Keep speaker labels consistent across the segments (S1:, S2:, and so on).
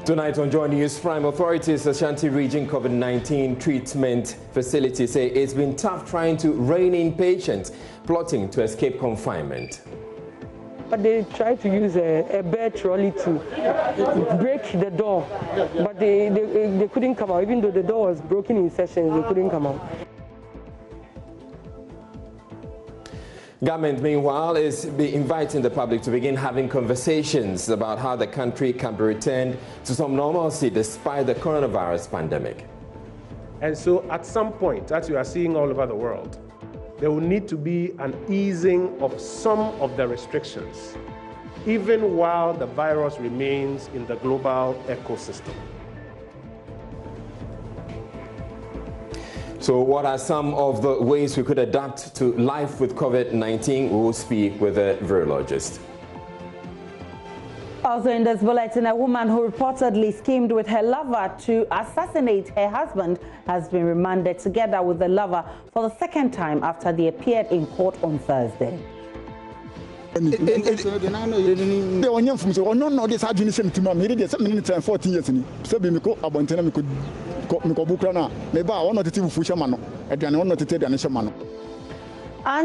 S1: Tonight on Joy News Prime, authorities at Ashanti Region COVID-19 treatment facility say it's been tough trying to rein in patients plotting to escape confinement.
S2: But they tried to use a bed trolley to break the door, but they couldn't come out. Even though the door was broken in sections, they couldn't come out.
S1: Government, meanwhile, is inviting the public to begin having conversations about how the country can be returned to some normalcy despite the coronavirus pandemic.
S3: And so at some point, as you are seeing all over the world, there will need to be an easing of some of the restrictions, even while the virus remains in the global ecosystem.
S1: So what are some of the ways we could adapt to life with COVID-19? We will speak with a virologist.
S4: Also in this bulletin, a woman who reportedly schemed with her lover to assassinate her husband has been remanded together with the lover for the second time after they appeared in court on Thursday. And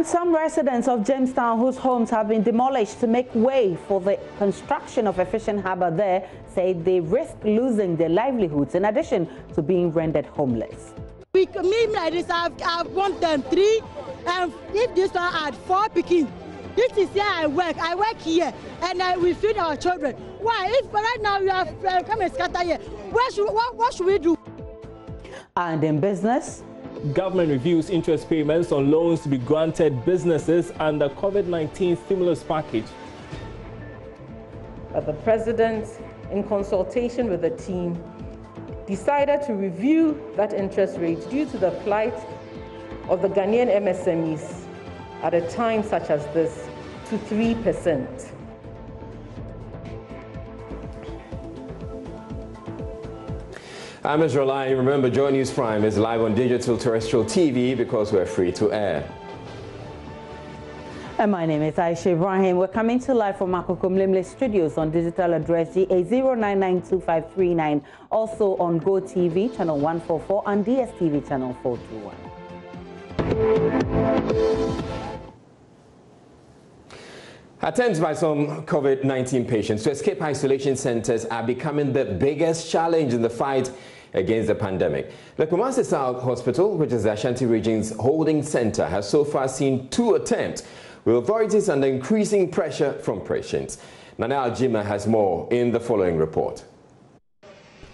S4: some residents of Jamestown whose homes have been demolished to make way for the construction of a fishing harbour there say they risk losing their livelihoods in addition to being rendered homeless.
S5: Me like this, I've want them 3, and if this one had 4 picking. This is here I work here, and we feed our children. Why? If right now you have come and scatter here, what should we do?
S4: And in business,
S6: government reviews interest payments on loans to be granted businesses under COVID-19 stimulus package.
S7: But the president, in consultation with the team, decided to review that interest rate due to the plight of the Ghanaian MSMEs at a time such as this to 3%.
S1: I'm MyJoyOnline. Remember, Joy News Prime is live on digital terrestrial TV because we're free to air.
S4: And my name is Aisha Ibrahim. We're coming to live from Makokomlemle Studios on digital address GA0992539. Also on Go TV, channel 144 and DSTV channel 421.
S1: Attempts by some COVID-19 patients to escape isolation centers are becoming the biggest challenge in the fight against the pandemic. The Kumasi South Hospital, which is the Ashanti Region's holding center, has so far seen 2 attempts, with authorities under increasing pressure from patients. Nana Aljima has more in the following report.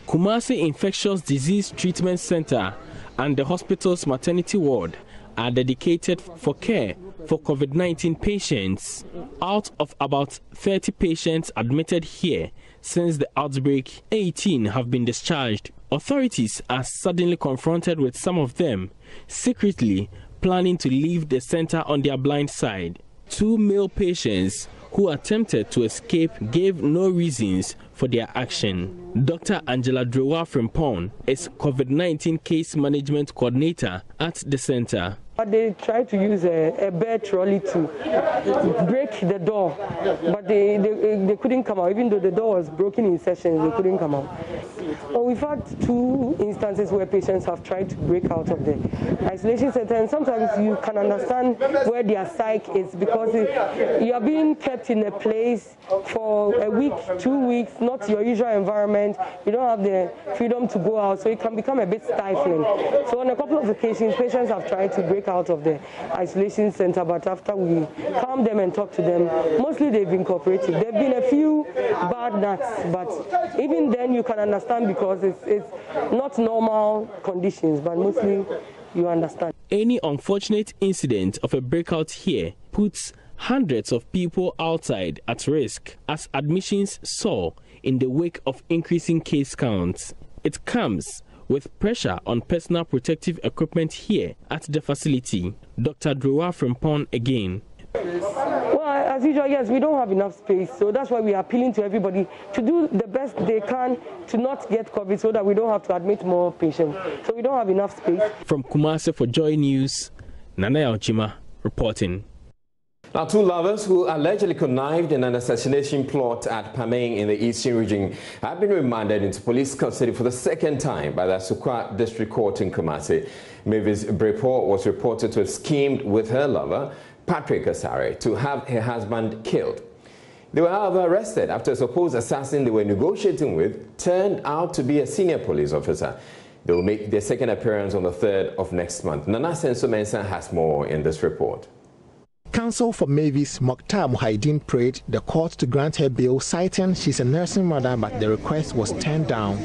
S6: Kumasi Infectious Disease Treatment Center and the hospital's maternity ward are dedicated for care for COVID-19 patients. Out of about 30 patients admitted here since the outbreak, 18 have been discharged. Authorities are suddenly confronted with some of them secretly planning to leave the center on their blind side. 2 male patients who attempted to escape gave no reasons for their action. Dr. Angela Drowa Frimpong is COVID-19 case management coordinator at the center.
S2: But they tried to use a bed trolley to break the door, but they couldn't come out. Even though the door was broken in sections, they couldn't come out. But we've had 2 instances where patients have tried to break out of the isolation center, and sometimes you can understand where their psyche is because you are being kept in a place for a week, 2 weeks, not your usual environment. You don't have the freedom to go out, so it can become a bit stifling. So on a couple of occasions, patients have tried to break out of the isolation center, but after we calm them and talk to them, mostly they've been cooperative. There have been a few bad nuts, but even then you can understand because it's not normal conditions, but mostly you understand.
S6: Any unfortunate incident of a breakout here puts hundreds of people outside at risk, as admissions soar in the wake of increasing case counts. It comes with pressure on personal protective equipment here at the facility. Dr. Drowa Frimpong again.
S2: Well, as usual, yes, we don't have enough space, so that's why we are appealing to everybody to do the best they can to not get COVID so that we don't have to admit more patients. So we don't have enough space.
S6: From Kumasi for Joy News, Nana Aljima reporting.
S1: Now, two lovers who allegedly connived in an assassination plot at Pameng in the Eastern region have been remanded into police custody for the second time by the Asukwa District Court in Kumasi. Mavis Brepo was reported to have schemed with her lover, Patrick Asare, to have her husband killed. They were, however, arrested after a supposed assassin they were negotiating with turned out to be a senior police officer. They will make their second appearance on the 3rd of next month. Nana Senso Mensah has more in this report.
S8: Counsel for Mavis, Mokhtar Muhaideen, prayed the court to grant her bail, citing she's a nursing mother, but the request was turned down.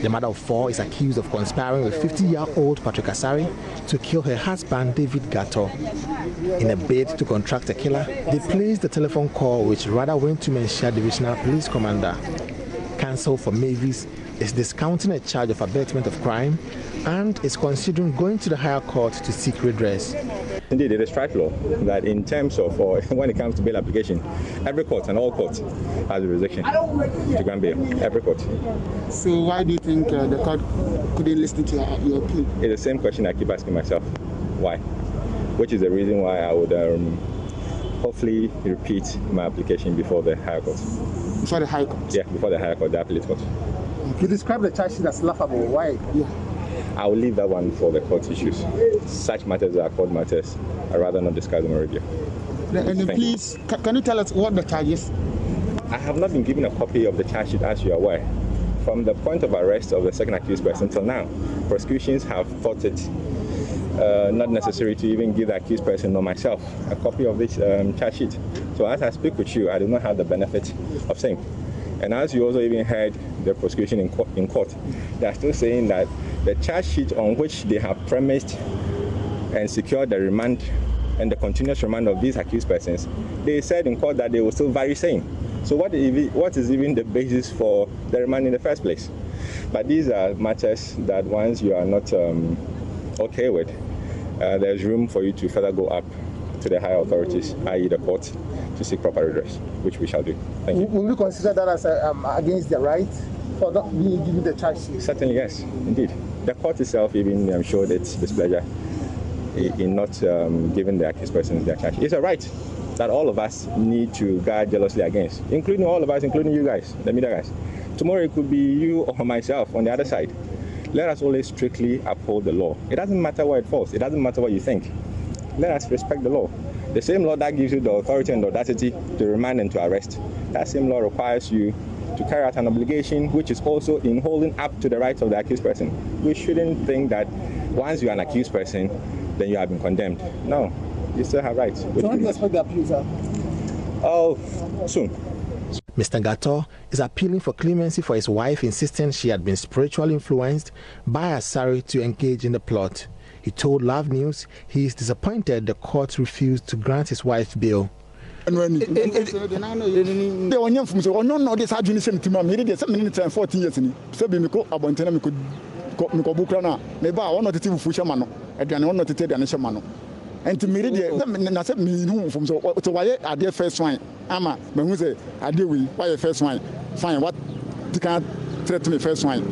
S8: The mother of 4 is accused of conspiring with 50-year-old Patrick Asare to kill her husband, David Gato. In a bid to contract a killer, they placed the telephone call which rather went to Menshia Divisional Police Commander. Counsel for Mavis is discounting a charge of abetment of crime and is considering going to the higher court to seek redress.
S9: Indeed, it is strike law that in terms of when it comes to bail application, every court and all courts has a jurisdiction to grant bail. Every court.
S10: So why do you think the court couldn't listen to your plea?
S9: It's the same question I keep asking myself. Why? Which is the reason why I would hopefully repeat my application before the higher court.
S10: Before the higher court?
S9: Yeah, before the higher court, the appellate court.
S10: You describe the charge sheet as laughable. Why? Yeah.
S9: I will leave that one for the court issues. Such matters are court matters. I'd rather not discuss them on radio.
S10: And please, can you tell us what the charge is?
S9: I have not been given a copy of the charge sheet, as you are aware. From the point of arrest of the second accused person till now, prosecutions have thought it not necessary to even give the accused person or myself a copy of this charge sheet. So as I speak with you, I do not have the benefit of saying. And as you also even heard the prosecution in court, they are still saying that the charge sheet on which they have premised and secured the remand and the continuous remand of these accused persons, they said in court that they will still vary same. So what is even the basis for the remand in the first place? But these are matters that once you are not okay with, there's room for you to further go up to the higher authorities, i.e. the court, to seek proper redress, which we shall do. Thank you.
S10: Will you consider that as against the right for not being given the charge sheet?
S9: Certainly, yes, indeed. The court itself even showed its displeasure in not giving the accused persons their charge. It's a right that all of us need to guard jealously against, including all of us, including you guys, the media guys. Tomorrow it could be you or myself on the other side. Let us always strictly uphold the law. It doesn't matter where it falls. It doesn't matter what you think. Let us respect the law. The same law that gives you the authority and the audacity to remand and to arrest, that same law requires you to carry out an obligation which is also in holding up to the rights of the accused person. We shouldn't think that once you're an accused person, then you have been condemned. No, you still have rights.
S10: So when do you expect the appeal, sir?
S9: Oh, soon.
S8: Mr. Gato is appealing for clemency for his wife, insisting she had been spiritually influenced by Asare to engage in the plot. He told Love News he is disappointed the court refused to grant his wife bail.
S10: And when they were young from so no, this had been sent to me. They said, 14 years in it. So, we could abandon me, could go Bukrana. Maybe I want to tell Fushamano, and I want to tell the Nishamano. And to me, I said, me home from so why are their first wine? Ama, when we say, I deal with why first wine. Fine, what you can't threaten me first wine.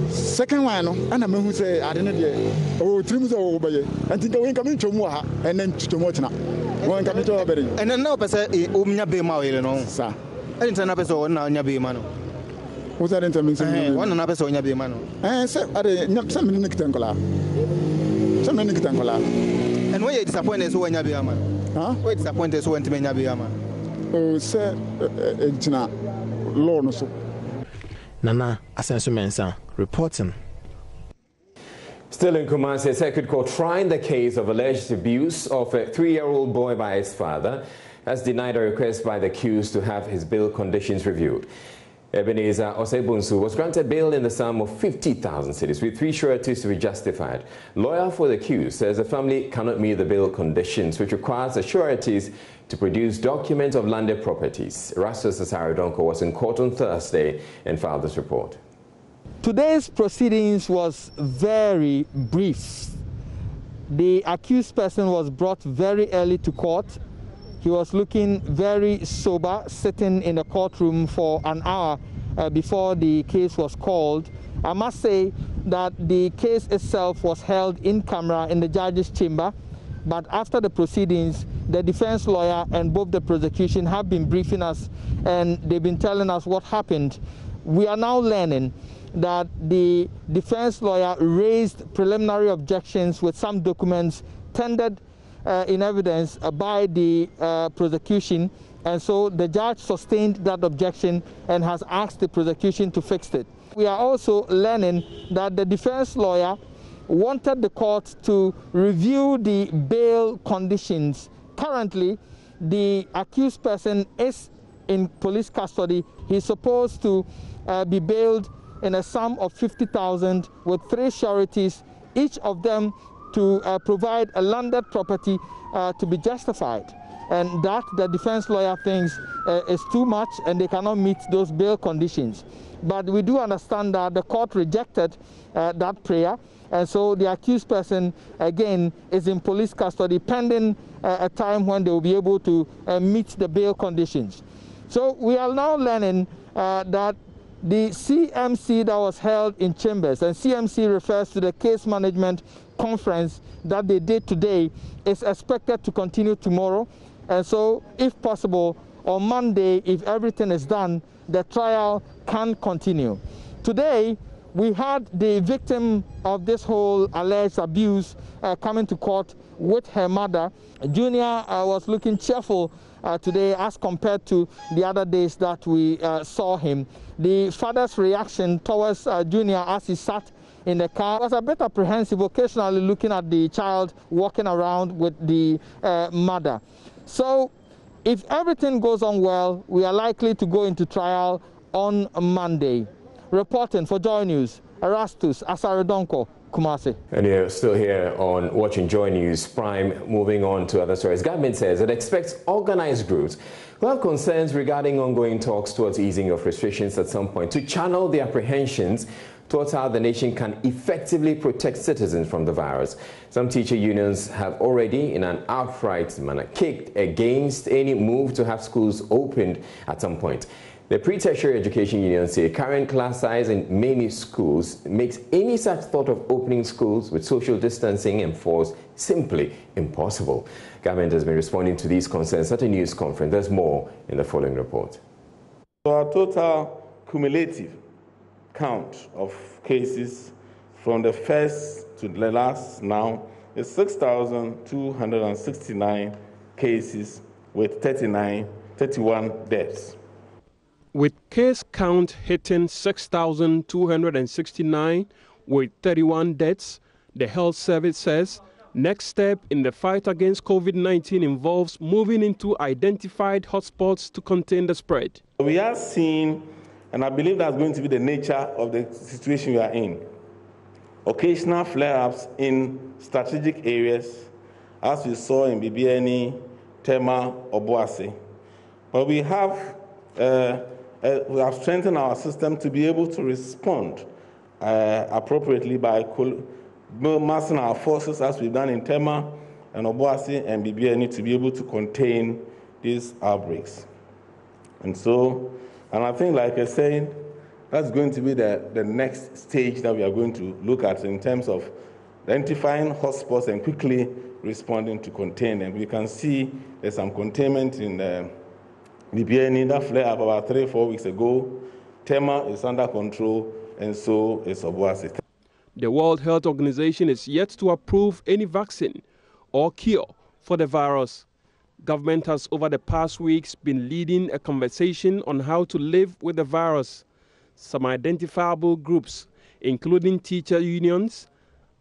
S10: Second one, and I'm who say, I didn't know, oh, trims over here. I think I won't come into Moha and then to Motina. One coming to Alberry. And then now, Umia Bema, you know, sir. I didn't turn up as on Yabimano. What's that intermission? One another so Yabimano. I said, some minute tangola. Some minute tangola. And where you disappointed so when Yabiyama? Huh? Where disappointed so when to Yabiyama? Oh, sir, it's not Lord.
S8: Nana Senso Mensah reporting.
S1: Still in Kumasi, a circuit court trying the case of alleged abuse of a 3-year-old boy by his father has denied a request by the accused to have his bail conditions reviewed. Ebenezer Osebunsu was granted bail in the sum of 50,000 cedis with 3 sureties to be justified. Lawyer for the accused says the family cannot meet the bail conditions, which requires the sureties to produce documents of landed properties. Rastus Asaridonko was in court on Thursday and filed this report.
S11: Today's proceedings was very brief. The accused person was brought very early to court. He was looking very sober, sitting in the courtroom for an hour before the case was called. I must say that the case itself was held in camera in the judge's chamber. But after the proceedings, the defense lawyer and both the prosecution have been briefing us, and they've been telling us what happened. We are now learning that the defense lawyer raised preliminary objections with some documents tendered in evidence by the prosecution, and so the judge sustained that objection and has asked the prosecution to fix it. We are also learning that the defense lawyer wanted the court to review the bail conditions. Currently, the accused person is in police custody. He's supposed to be bailed in a sum of 50,000 with 3 sureties, each of them to provide a landed property to be justified. And that the defense lawyer thinks is too much, and they cannot meet those bail conditions. But we do understand that the court rejected that prayer, and so the accused person again is in police custody pending a time when they will be able to meet the bail conditions. So we are now learning that the CMC that was held in chambers, and CMC refers to the case management conference that they did today, is expected to continue tomorrow. And so, if possible, on Monday, if everything is done, the trial can continue. Today, we had the victim of this whole alleged abuse coming to court with her mother. Junior was looking cheerful today as compared to the other days that we saw him. The father's reaction towards Junior as he sat in the car was a bit apprehensive, occasionally looking at the child walking around with the mother. So if everything goes on well, we are likely to go into trial on Monday. Reporting for Joy News, Erastus Asaredonko, Kumasi.
S1: And you're still here on watching Joy News Prime. Moving on to other stories. Government says it expects organized groups who have concerns regarding ongoing talks towards easing of restrictions at some point to channel the apprehensions towards how the nation can effectively protect citizens from the virus. Some teacher unions have already, in an outright manner, kicked against any move to have schools opened at some point. The pre-tertiary education unions say current class size in many schools makes any such thought of opening schools with social distancing enforced simply impossible. Government has been responding to these concerns at a news conference. There's more in the following report.
S12: So our total cumulative count of cases from the first to the last now is 6,269 cases with 31 deaths.
S13: With case count hitting 6,269 with 31 deaths, the health service says next step in the fight against COVID-19 involves moving into identified hotspots to contain the spread.
S12: We are seeing, and I believe that's going to be the nature of the situation we are in, occasional flare-ups in strategic areas, as we saw in Bibiani, Tema, Obuasi. But we have strengthened our system to be able to respond appropriately by massing our forces, as we've done in Tema and Obuasi and Bibiani, to be able to contain these outbreaks. And I think, like I said, that's going to be the next stage that we are going to look at in terms of identifying hotspots and quickly responding to contain them. We can see there's some containment in Bibiani, that flare up about 3-4 weeks ago. Tema is under control, and so is Obuasi.
S13: The World Health Organization is yet to approve any vaccine or cure for the virus. Government has over the past weeks been leading a conversation on how to live with the virus. Some identifiable groups, including teacher unions,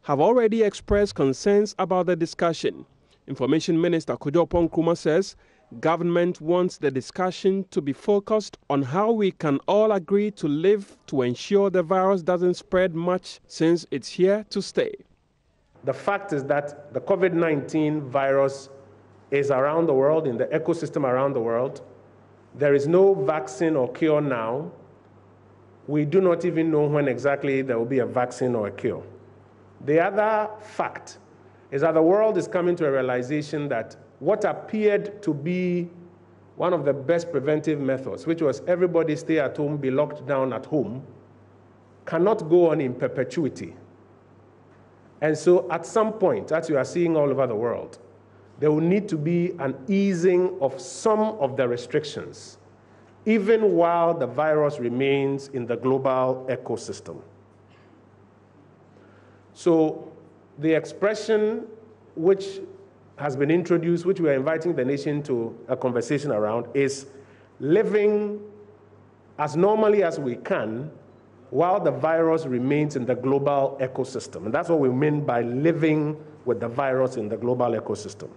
S13: have already expressed concerns about the discussion. Information Minister Kujopon Nkrumah says government wants the discussion to be focused on how we can all agree to live to ensure the virus doesn't spread much, since it's here to stay.
S3: The fact is that the COVID-19 virus is around the world, in the ecosystem around the world. There is no vaccine or cure now. We do not even know when exactly there will be a vaccine or a cure. The other fact is that the world is coming to a realization that what appeared to be one of the best preventive methods, which was everybody stay at home, be locked down at home, cannot go on in perpetuity. And so at some point, as you are seeing all over the world, there will need to be an easing of some of the restrictions, even while the virus remains in the global ecosystem. So the expression which has been introduced, which we are inviting the nation to a conversation around, is living as normally as we can while the virus remains in the global ecosystem. And that's what we mean by living with the virus in the global ecosystem.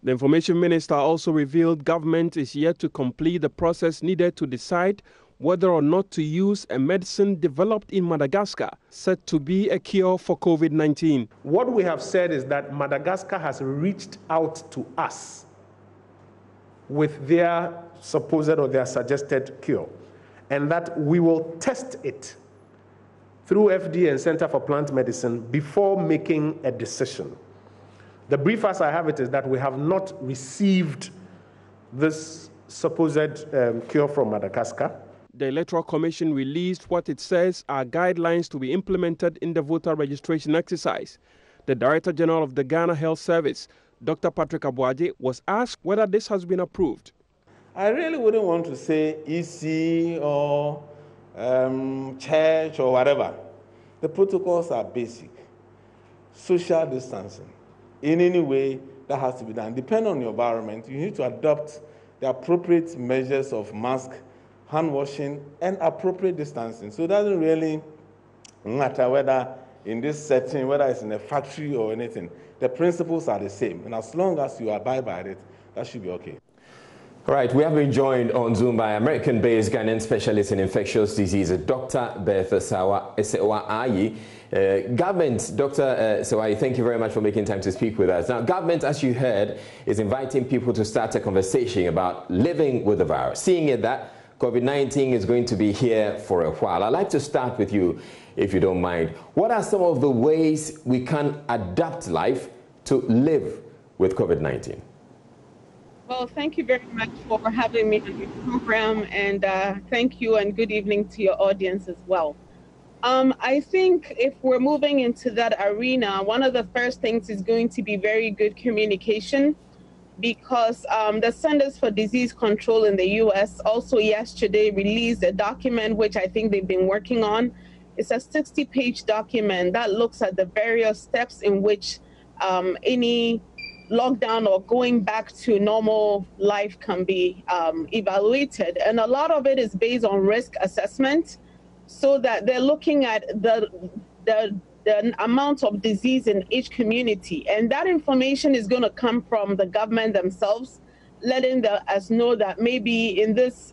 S13: The information minister also revealed government is yet to complete the process needed to decide whether or not to use a medicine developed in Madagascar, said to be a cure for COVID-19.
S3: What we have said is that Madagascar has reached out to us with their supposed or their suggested cure, and that we will test it through FDA and Center for Plant Medicine before making a decision. The brief as I have it is that we have not received this supposed cure from Madagascar.
S13: The Electoral Commission released what it says are guidelines to be implemented in the voter registration exercise. The Director General of the Ghana Health Service, Dr. Patrick Abuaje, was asked whether this has been approved.
S12: I really wouldn't want to say EC or church or whatever. The protocols are basic. Social distancing. In any way, that has to be done. Depending on your environment, you need to adopt the appropriate measures of mask, hand washing, and appropriate distancing. So it doesn't really matter whether in this setting, whether it's in a factory or anything. The principles are the same. And as long as you abide by it, that should be okay.
S1: All right, we have been joined on Zoom by American-based Ghanaian specialist in infectious diseases, Dr. Bertha Sewa-Ayi. Government, Dr. Sewa-Ayi, thank you very much for making time to speak with us. Now, government, as you heard, is inviting people to start a conversation about living with the virus, seeing it that COVID-19 is going to be here for a while. I'd like to start with you, if you don't mind. What are some of the ways we can adapt life to live with COVID-19?
S14: Well, thank you very much for having me on your program, and thank you and good evening to your audience as well. I think if we're moving into that arena, one of the first things is going to be very good communication, because the Centers for Disease Control in the U.S. also yesterday released a document which I think they've been working on. It's a 60-page document that looks at the various steps in which any lockdown or going back to normal life can be evaluated. And a lot of it is based on risk assessment, so that they're looking at the amount of disease in each community. And that information is going to come from the government themselves, letting us know that maybe in this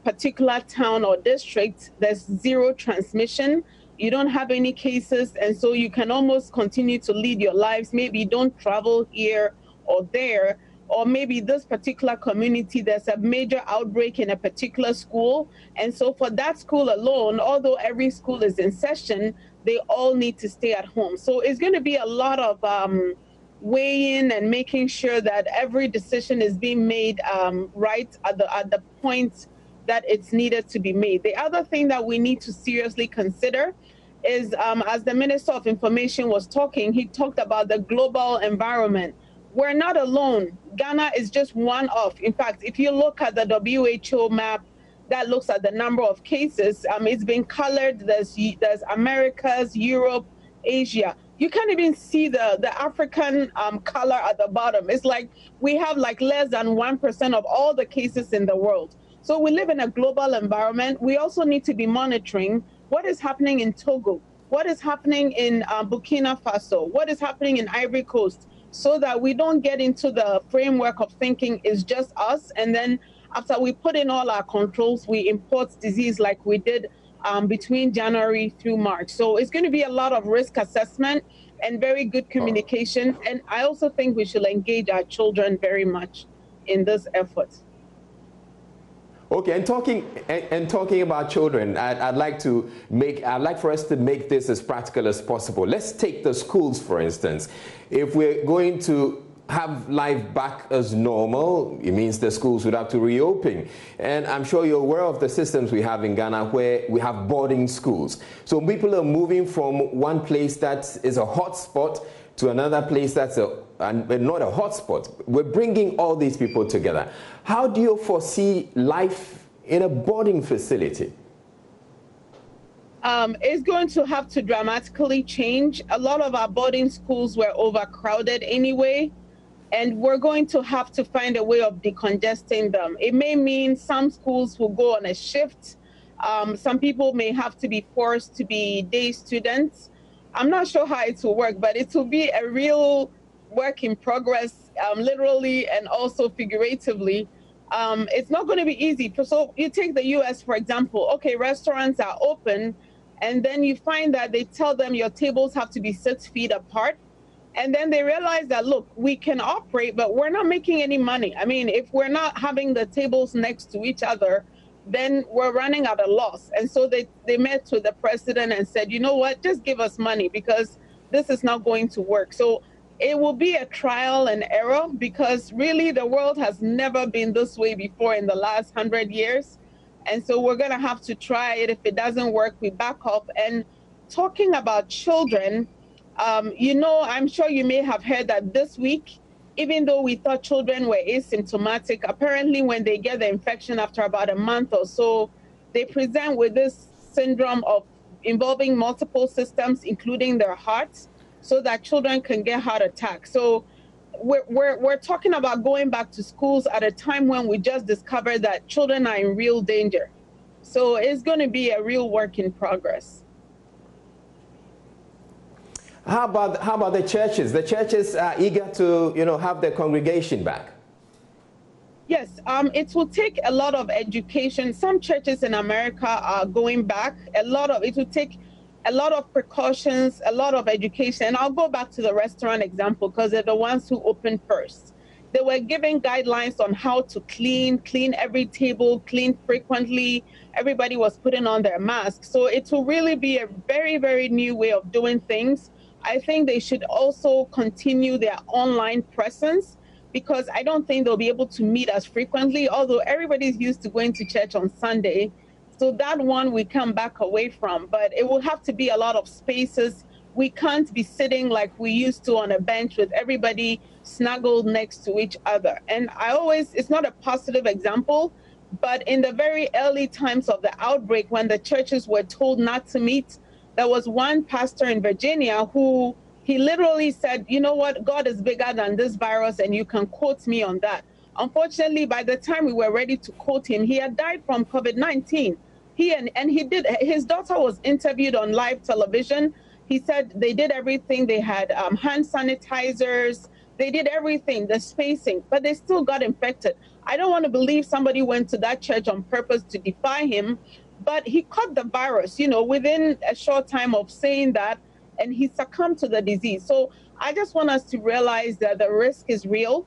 S14: particular town or district, there's zero transmission. You don't have any cases, and so you can almost continue to lead your lives. Maybe you don't travel here or there, or maybe this particular community, there's a major outbreak in a particular school. And so for that school alone, although every school is in session, they all need to stay at home. So it's going to be a lot of weighing and making sure that every decision is being made right at the point that it's needed to be made. The other thing that we need to seriously consider is, as the Minister of Information was talking, he talked about the global environment. We're not alone. Ghana is just one of. In fact, if you look at the WHO map that looks at the number of cases, it's been colored. There's Americas, Europe, Asia. You can't even see the African color at the bottom. It's like we have like less than 1% of all the cases in the world. So we live in a global environment. We also need to be monitoring what is happening in Togo, what is happening in Burkina Faso, what is happening in Ivory Coast, so that we don't get into the framework of thinking it's just us, and then after we put in all our controls, we import disease like we did between January through March. So it's going to be a lot of risk assessment and very good communication. And I also think we should engage our children very much in this effort.
S1: Okay, and talking about children, I'd like for us to make this as practical as possible. Let's take the schools, for instance. If we're going to have life back as normal, it means the schools would have to reopen. And I'm sure you're aware of the systems we have in Ghana where we have boarding schools. So people are moving from one place that is a hot spot to another place that's not a hotspot. We're bringing all these people together. How do you foresee life in a boarding facility?
S14: It's going to have to dramatically change. A lot of our boarding schools were overcrowded anyway, and we're going to have to find a way of decongesting them. It may mean some schools will go on a shift. Some people may have to be forced to be day students. I'm not sure how it will work, but it will be a real work in progress, literally and also figuratively. It's not going to be easy. So you take the US, for example. Okay, restaurants are open, and then you find that they tell them your tables have to be 6 feet apart. And then they realize that, look, we can operate, but we're not making any money. I mean, if we're not having the tables next to each other, then we're running at a loss. And so they met with the president and said, you know what, just give us money because this is not going to work. So it will be a trial and error because really the world has never been this way before in the last 100 years. And so we're going to have to try it. If it doesn't work, we back up. And talking about children, you know, I'm sure you may have heard that this week, even though we thought children were asymptomatic, apparently when they get the infection after about a month or so, they present with this syndrome of involving multiple systems, including their hearts, so that children can get heart attacks. So we're talking about going back to schools at a time when we just discovered that children are in real danger. So it's going to be a real work in progress.
S1: How about the churches? The churches are eager to, have their congregation back.
S14: Yes, it will take a lot of education. Some churches in America are going back. It will take a lot of precautions, a lot of education. And I'll go back to the restaurant example because they're the ones who opened first. They were giving guidelines on how to clean every table, clean frequently. Everybody was putting on their masks. So it will really be a very, very new way of doing things. I think they should also continue their online presence because I don't think they'll be able to meet as frequently, although everybody's used to going to church on Sunday. So that one we come back away from, but it will have to be a lot of spaces. We can't be sitting like we used to on a bench with everybody snuggled next to each other. And it's not a positive example, but in the very early times of the outbreak when the churches were told not to meet, there was one pastor in Virginia who he literally said, you know what, God is bigger than this virus and you can quote me on that. Unfortunately, by the time we were ready to quote him, he had died from COVID-19. His daughter was interviewed on live television. He said they did everything. They had hand sanitizers. They did everything, the spacing, but they still got infected. I don't want to believe somebody went to that church on purpose to defy him, but he caught the virus, within a short time of saying that, and he succumbed to the disease. So I just want us to realize that the risk is real.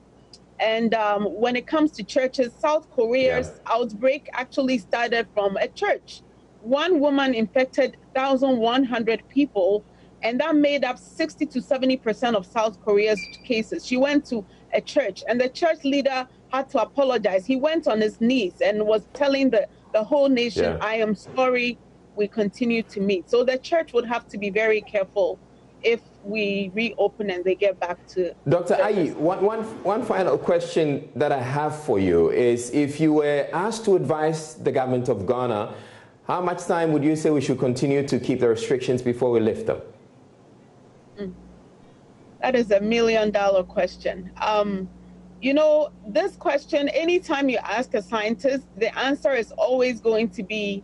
S14: And when it comes to churches, South Korea's outbreak actually started from a church. One woman infected 1,100 people, and that made up 60 to 70% of South Korea's cases. She went to a church, and the church leader had to apologize. He went on his knees and was telling the whole nation, I am sorry, we continue to meet. So the church would have to be very careful if we reopen and they get back to...
S1: Dr. Ayi, one final question that I have for you is, if you were asked to advise the government of Ghana, how much time would you say we should continue to keep the restrictions before we lift them?
S14: That is $1 million question. This question, anytime you ask a scientist, the answer is always going to be,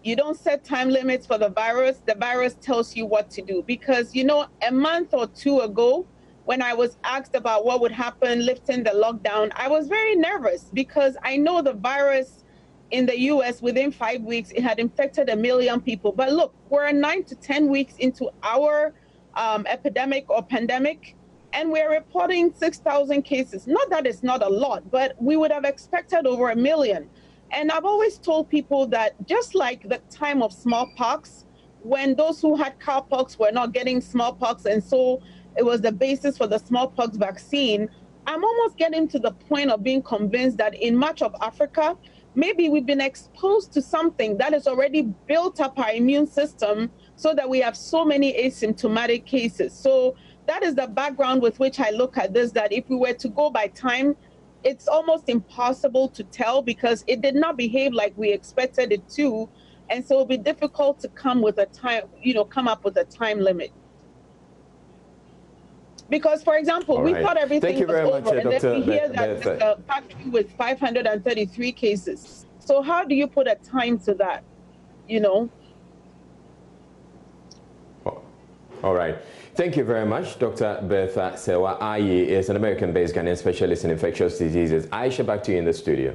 S14: you don't set time limits for the virus tells you what to do. Because, a month or two ago, when I was asked about what would happen lifting the lockdown, I was very nervous because I know the virus in the US within 5 weeks, it had infected 1 million people. But look, we're 9 to 10 weeks into our epidemic or pandemic, and we're reporting 6,000 cases. Not that it's not a lot, but we would have expected over 1 million. And I've always told people that just like the time of smallpox, when those who had cowpox were not getting smallpox, and so it was the basis for the smallpox vaccine, I'm almost getting to the point of being convinced that in much of Africa, maybe we've been exposed to something that has already built up our immune system so that we have so many asymptomatic cases. So that is the background with which I look at this, that if we were to go by time, it's almost impossible to tell because it did not behave like we expected it to. And so it'll be difficult to come up with a time limit. Because, for example, we thought everything was over, and then we hear that there's a factory with 533 cases. So how do you put a time to that,
S1: All right. Thank you very much. Dr. Bertha Sewa Ayi is an American-based Ghanaian specialist in infectious diseases. Aisha, back to you in the studio.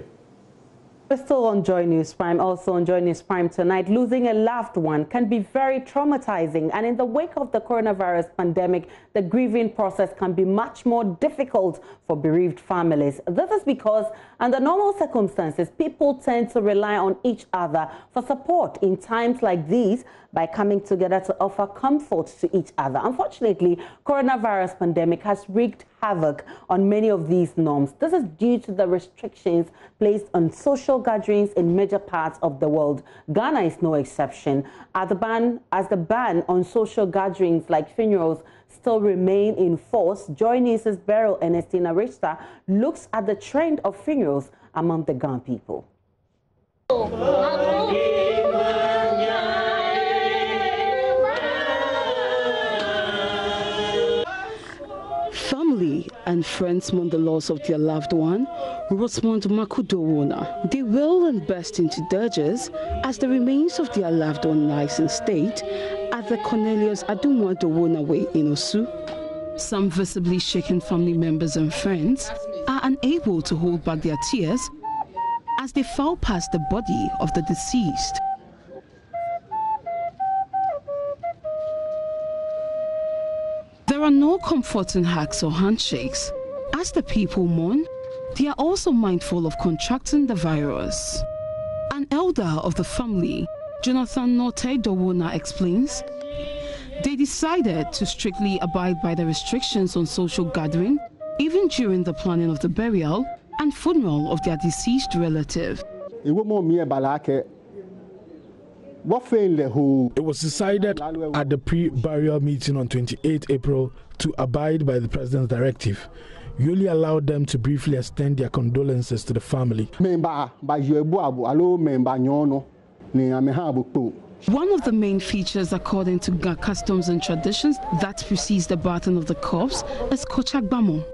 S4: We're still on Joy News Prime. Also on Joy News Prime tonight, losing a loved one can be very traumatizing. And in the wake of the coronavirus pandemic, the grieving process can be much more difficult for bereaved families. This is because under normal circumstances, people tend to rely on each other for support in times like these by coming together to offer comfort to each other. Unfortunately, coronavirus pandemic has wreaked havoc on many of these norms. This is due to the restrictions placed on social gatherings in major parts of the world. Ghana is no exception. As the ban on social gatherings like funerals still remain in force, Joy News' Beryl Ernestina Richter looks at the trend of funerals among the Ghana people.
S15: Family and friends mourn the loss of their loved one, Rosamond Makudowona. They wail and burst into dirges as the remains of their loved one lies in state at the Cornelius Adumwa Dowona Way in Osu. Some visibly shaken family members and friends are unable to hold back their tears as they file past the body of the deceased. There are no comforting hugs or handshakes. As the people mourn, they are also mindful of contracting the virus. An elder of the family, Jonathan Note Dowona, explains they decided to strictly abide by the restrictions on social gathering, even during the planning of the burial and funeral of their deceased relative.
S16: It was decided at the pre-burial meeting on 28 April to abide by the President's directive. We only allowed them to briefly extend their condolences to the family.
S15: One of the main features, according to Ga customs and traditions, that precedes the bathing of the corpse is Kochagbamo.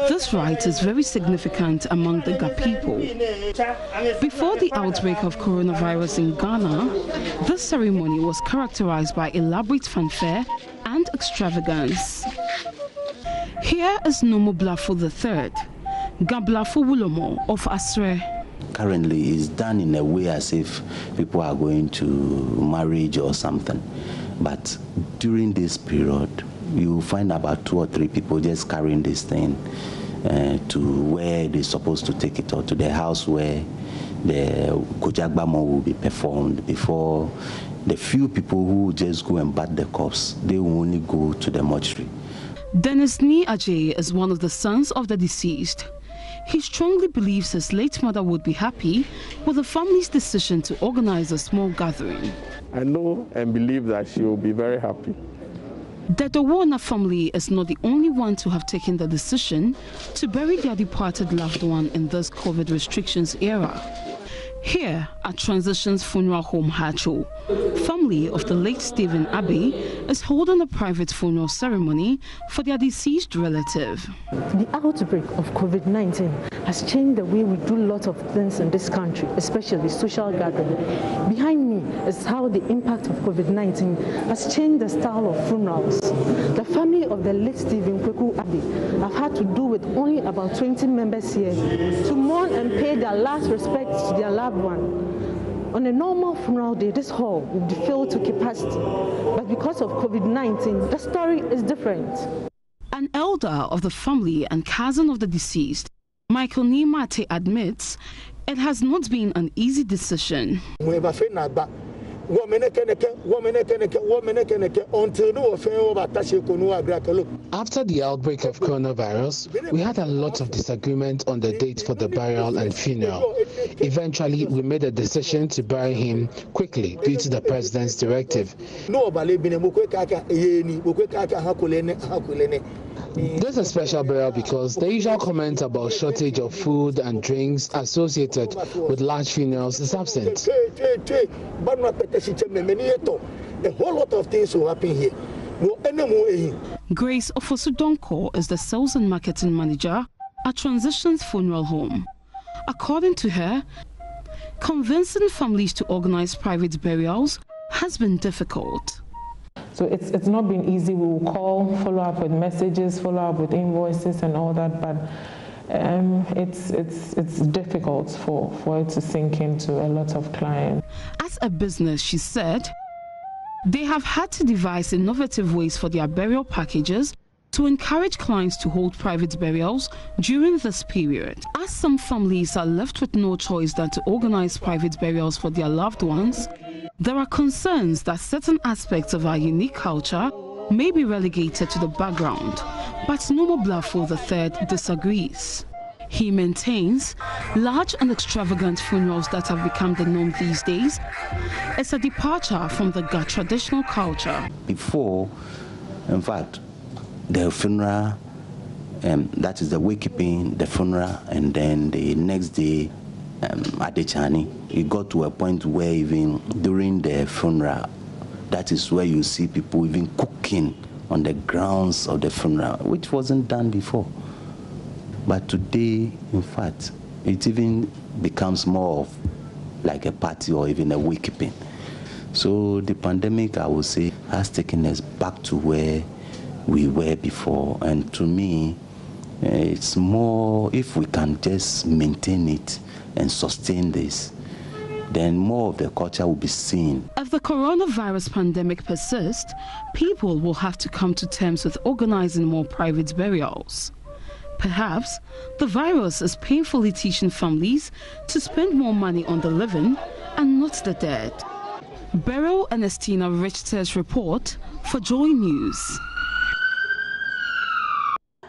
S15: This rite is very significant among the Ga people. Before the outbreak of coronavirus in Ghana, this ceremony was characterized by elaborate fanfare and extravagance. Here is Nomo Blafo III, Ga Blafo Wulomo of Asre.
S17: Currently, it's done in a way as if people are going to marriage or something. But during this period, you find about 2 or 3 people just carrying this thing to where they're supposed to take it, or to the house where the Kojagbamo will be performed. Before the few people who just go and bat the corpse, they will only go to the mortuary.
S15: Dennis Ni Ajay is one of the sons of the deceased. He strongly believes his late mother would be happy with the family's decision to organize a small gathering.
S18: I know and believe that she will be very happy.
S15: The Dowona family is not the only one to have taken the decision to bury their departed loved one in this COVID restrictions era. Here at Transitions Funeral Home Hacho, family of the late Stephen Abbey is holding a private funeral ceremony for their deceased relative.
S19: The outbreak of COVID-19 has changed the way we do lots of things in this country, especially social gathering. Behind me is how the impact of COVID-19 has changed the style of funerals. The family of the late Stephen Kweku Abbey have had to do with only about 20 members here to mourn and pay their last respects to their loved one. On a normal funeral day, this hall would be filled to capacity, but because of COVID-19, the story is different.
S15: An elder of the family and cousin of the deceased, Michael Nimate, admits it has not been an easy decision.
S20: After the outbreak of coronavirus, we had a lot of disagreement on the date for the burial and funeral. Eventually, we made a decision to bury him quickly due to the president's directive. This is a special burial because the usual comment about shortage of food and drinks associated with large funerals is absent.
S21: A whole lot of things will happen here.
S15: Grace Ofosudonko is the sales and marketing manager at Transitions Funeral Home. According to her, convincing families to organize private burials has been difficult.
S22: So it's not been easy. We will call, follow up with messages, follow up with invoices and all that, but it's difficult for it to sink into a lot of clients.
S15: As a business, she said, they have had to devise innovative ways for their burial packages to encourage clients to hold private burials during this period. As some families are left with no choice than to organize private burials for their loved ones, there are concerns that certain aspects of our unique culture may be relegated to the background, but Nomo Blafo III disagrees. He maintains large and extravagant funerals that have become the norm these days is a departure from the Ga traditional culture.
S17: Before, in fact, the funeral, that is the wakekeeping, the funeral, and then the next day, Adechani, it got to a point where even during the funeral, that is where you see people even cooking on the grounds of the funeral, which wasn't done before. But today, in fact, it even becomes more of like a party or even a wakekeeping. So the pandemic, I would say, has taken us back to where we were before. And to me, it's more, if we can just maintain it and sustain this, then more of the culture will be seen.
S15: If the coronavirus pandemic persists, people will have to come to terms with organizing more private burials. Perhaps the virus is painfully teaching families to spend more money on the living and not the dead. Beryl Ernestina Richter's report for Joy News.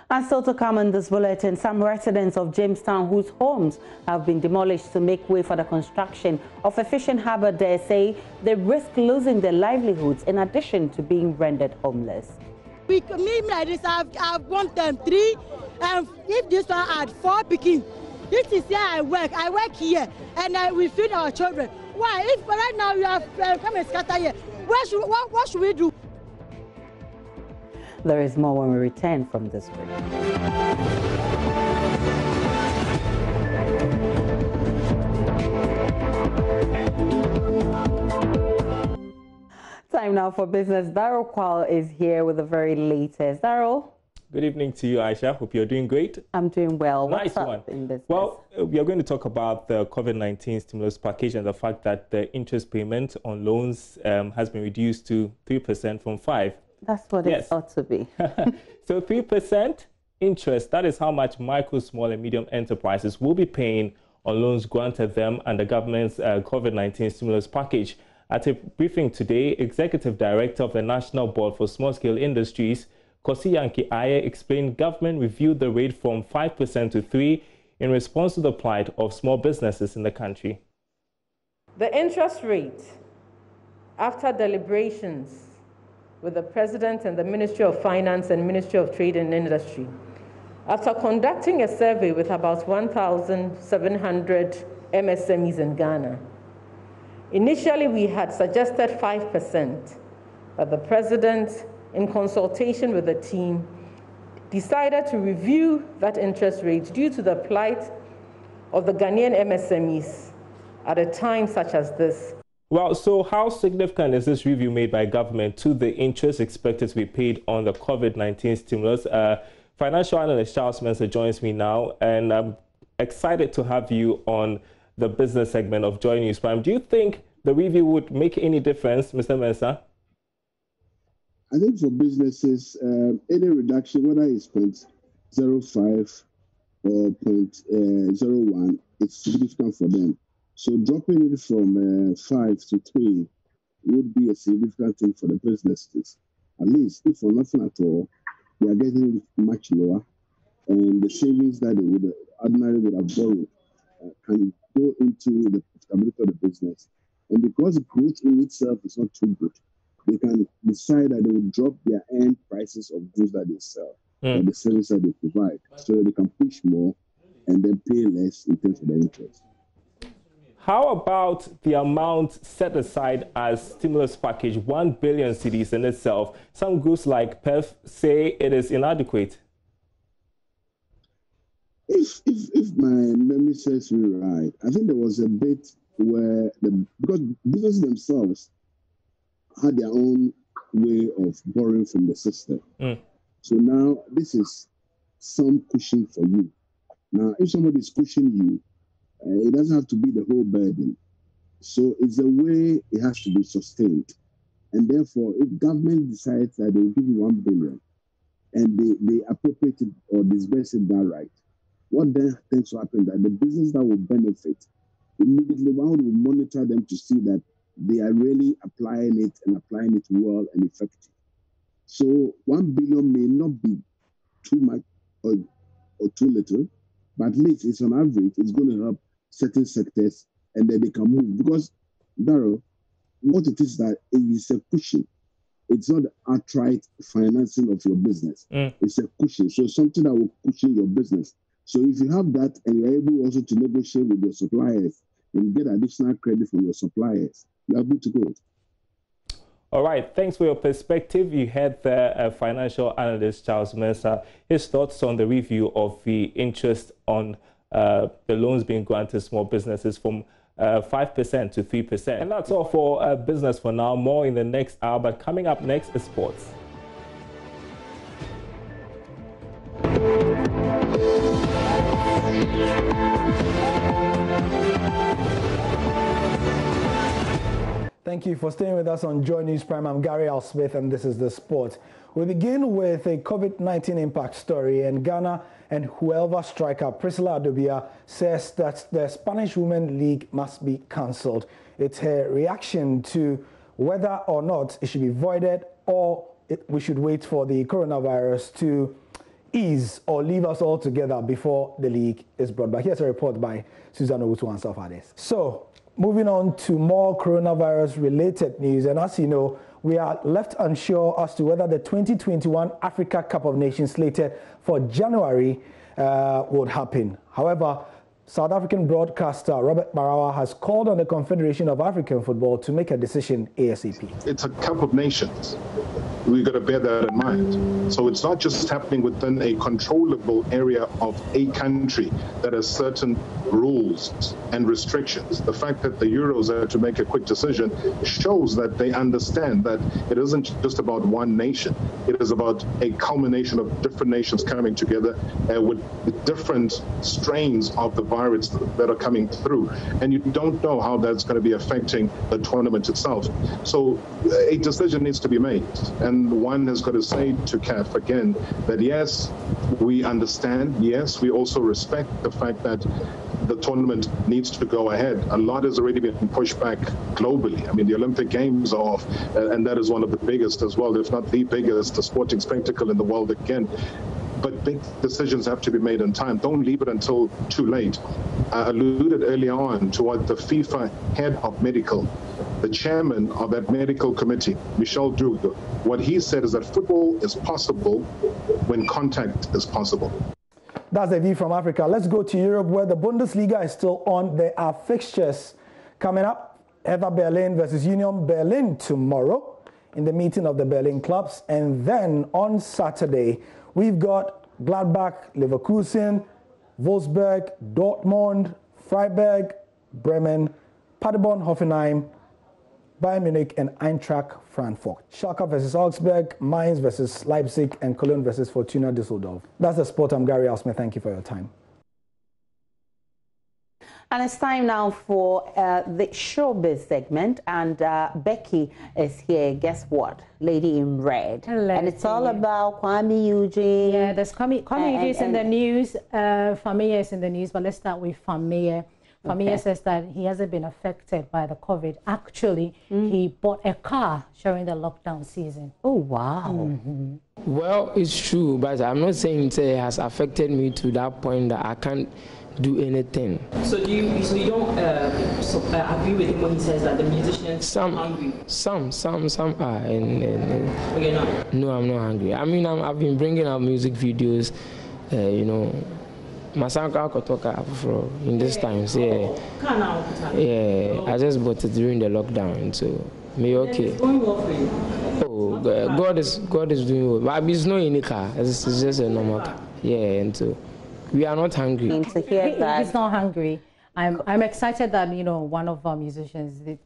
S4: And still to come in this bulletin, some residents of Jamestown whose homes have been demolished to make way for the construction of a fishing harbour there say they risk losing their livelihoods in addition to being rendered homeless.
S5: Me like this, I've want them 3, and if this one had 4 picking, this is here I work here, and we feed our children. Why? If right now you have come and scatter here, what should we do?
S4: There is more when we return from this break. Time now for business. Daryl Kwal is here with the very latest. Daryl.
S23: Good evening to you, Aisha. Hope you're doing great.
S4: I'm doing well.
S23: Nice one. Well, we are going to talk about the COVID-19 stimulus package and the fact that the interest payment on loans has been reduced to 3% from 5%.
S4: That's what it ought to be.
S23: So 3% interest, that is how much micro, small and medium enterprises will be paying on loans granted them under the government's COVID-19 stimulus package. At a briefing today, Executive Director of the National Board for Small-Scale Industries, Kosi Yankee Aye, explained government reviewed the rate from 5% to 3% in response to the plight of small businesses in the country.
S7: The interest rate, after deliberations with the President and the Ministry of Finance and Ministry of Trade and Industry, after conducting a survey with about 1,700 MSMEs in Ghana, initially we had suggested 5%, but the President, in consultation with the team, decided to review that interest rate due to the plight of the Ghanaian MSMEs at a time such as this.
S23: Well, so how significant is this review made by government to the interest expected to be paid on the COVID-19 stimulus? Financial analyst Charles Mensah joins me now, and I'm excited to have you on the business segment of Joy News Prime. Do you think the review would make any difference, Mr. Mensah?
S24: I think for businesses, any reduction, whether it's 0.05 or 0.01, it's significant for them. So dropping it from 5 to 3 would be a significant thing for the businesses. At least, if for nothing at all, they are getting much lower, and the savings that they would ordinarily would have borrowed can go into the profitability of the business. And because the growth in itself is not too good, they can decide that they will drop their end prices of goods that they sell or the service that they provide, so that they can push more and then pay less in terms of the interest.
S23: How about the amount set aside as stimulus package, 1 billion cedis in itself? Some groups like PEF say it is inadequate.
S24: If my memory serves me right, I think there was a bit where because businesses themselves had their own way of borrowing from the system. So now this is some cushion for you. Now, if somebody is cushioning you, it doesn't have to be the whole burden. So it's a way it has to be sustained. And therefore, if government decides that they will give you 1 billion and they appropriate it or disburse it that right, what then tends to happen that the business that will benefit, immediately one will monitor them to see that they are really applying it and applying it well and effective. So 1 billion may not be too much or too little, but at least it's on average, it's going to help certain sectors and then they can move. Because, Darryl, what it is that it is a cushion. It's not outright financing of your business. It's a cushion. So something that will cushion your business. So if you have that and you're able also to negotiate with your suppliers and get additional credit from your suppliers, you are good to go.
S23: All right, thanks for your perspective. You heard the financial analyst Charles Mensah, his thoughts on the review of the interest on the loans being granted small businesses from 5% to 3%. And that's all for business for now. More in the next hour, but coming up next is sports.
S2: Thank you for staying with us on Joy News Prime. I'm Gary Al Smith, and this is The Sport. We begin with a COVID-19 impact story, and Ghana and Huelva striker Priscilla Adobia says that the Spanish Women League must be cancelled. It's her reaction to whether or not it should be voided or we should wait for the coronavirus to ease or leave us all together before the league is brought back. Here's a report by Susan Owutu and Safades. So, moving on to more coronavirus-related news, and as you know, we are left unsure as to whether the 2021 Africa Cup of Nations slated for January would happen. However, South African broadcaster Robert Marawa has called on the Confederation of African Football to make a decision ASAP.
S6: It's a Cup of Nations. We've got to bear that in mind. So it's not just happening within a controllable area of a country that has certain rules and restrictions. The fact that the Euros are to make a quick decision shows that they understand that it isn't just about one nation. It is about a culmination of different nations coming together with different strains of the virus that are coming through. And you don't know how that's going to be affecting the tournament itself. So a decision needs to be made. And one has got to say to CAF again that yes, we understand. Yes, we also respect the fact that the tournament needs to go ahead. A lot has already been pushed back globally. I mean, the Olympic Games are off, and that is one of the biggest as well, if not the biggest sporting spectacle in the world again. But big decisions have to be made in time. Don't leave it until too late. I alluded earlier on to what the FIFA head of medical, the chairman of that medical committee, Michel Druge, what he said is that football is possible when contact is possible.
S2: That's the view from Africa. Let's go to Europe, where the Bundesliga is still on. There are fixtures coming up. Hertha Berlin versus Union Berlin tomorrow in the meeting of the Berlin clubs. And then on Saturday, we've got Gladbach, Leverkusen, Wolfsburg, Dortmund, Freiburg, Bremen, Paderborn, Hoffenheim, Bayern Munich, and Eintracht Frankfurt. Schalke versus Augsburg, Mainz versus Leipzig, and Cologne versus Fortuna Düsseldorf. That's The Sport. I'm Gary Al Smith. Thank you for your time.
S4: And it's time now for the showbiz segment, and Becky is here. Guess what? Lady in Red.
S9: Hello.
S4: And it's all about Kwame Eugene.
S9: Yeah, there's Kwame Eugene is in the news. Famia is in the news, but let's start with Famia.
S8: Famia says that he hasn't been affected by the COVID. Actually, he bought a car during the lockdown season.
S4: Oh, wow.
S9: Well, it's true, but I'm not saying it has affected me to that point that I can't do anything.
S10: So you don't agree with him when he says that the musicians are hungry?
S9: Some are.
S10: Okay,
S9: no, I'm not hungry. I mean, I've been bringing out music videos, you know. Masanka Kotoka in this times, yeah. I just bought it during the lockdown, so me okay.
S10: It's going well for you.
S9: Oh, God is doing well. But it's not in the car. It's just a normal car. Yeah, and so we are not hungry.
S8: He's not hungry. I'm excited that, you know, one of our musicians, they're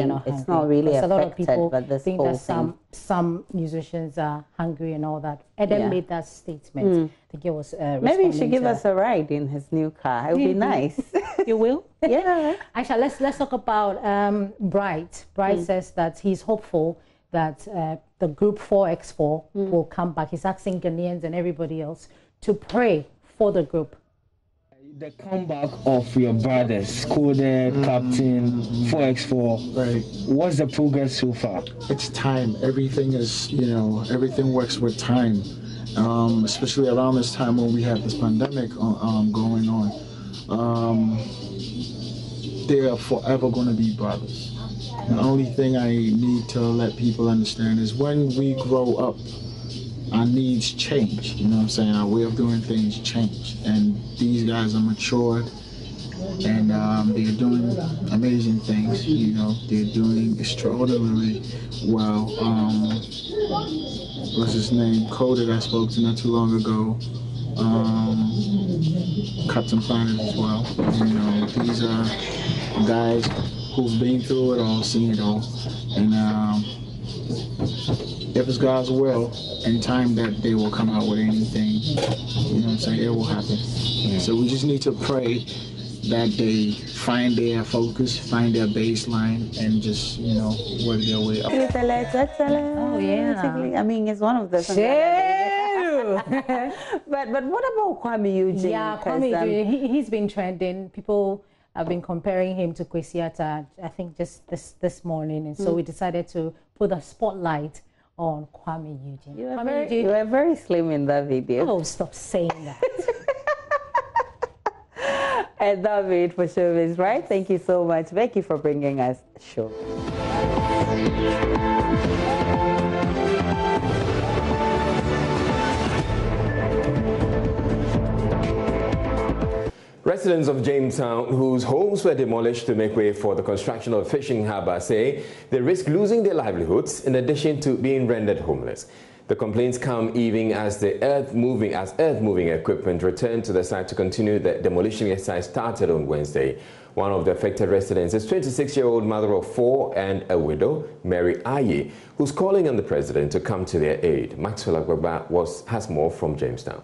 S8: not hungry.
S4: It's not really affected,
S8: a lot of people
S4: but this
S8: think
S4: whole
S8: that some musicians are hungry and all that. Eden made that statement. I think it was
S4: maybe he should give us a ride in his new car. It would be nice.
S8: You will?
S4: Yeah.
S8: Aisha, let's talk about Bright. Bright says that he's hopeful that the group 4x4 will come back. He's asking Ghanaians and everybody else to pray for the group.
S11: The comeback of your brothers, Coded, Captain, 4x4.
S25: Right.
S11: What's the progress so far?
S25: It's time. Everything is, you know, everything works with time. Especially around this time when we have this pandemic going on. They are forever going to be brothers. The only thing I need to let people understand is when we grow up, our needs change, you know what I'm saying? Our way of doing things change. And these guys are matured and they're doing amazing things, you know, they're doing extraordinarily well. What's his name? Coded, I spoke to not too long ago. Captain Planet as well. You know, these are guys who've been through it all, seen it all. And if it's God's will, in time that they will come out with anything, you know what I'm saying, it will happen. So we just need to pray that they find their focus, find their baseline, and just, you know, work their way up.
S4: Oh, yeah. I mean, it's one of the... but what about Kwame Eugene?
S8: Yeah, Kwame Eugene, he's been trending. People have been comparing him to Kwesi Arthur, I think just this morning. And so we decided to put a spotlight on Kwame Eugene.
S4: You were very slim in that video.
S8: Oh, stop saying that.
S4: And that'll be it for Showbiz, right? Thank you so much, Becky, for bringing us show.
S1: Residents of Jamestown, whose homes were demolished to make way for the construction of a fishing harbour, say they risk losing their livelihoods in addition to being rendered homeless. The complaints come even as earth-moving equipment returned to the site to continue the demolition exercise started on Wednesday. One of the affected residents is 26-year-old mother of 4 and a widow, Mary Aye, who's calling on the president to come to their aid. Maxwell Agbagba has more from Jamestown.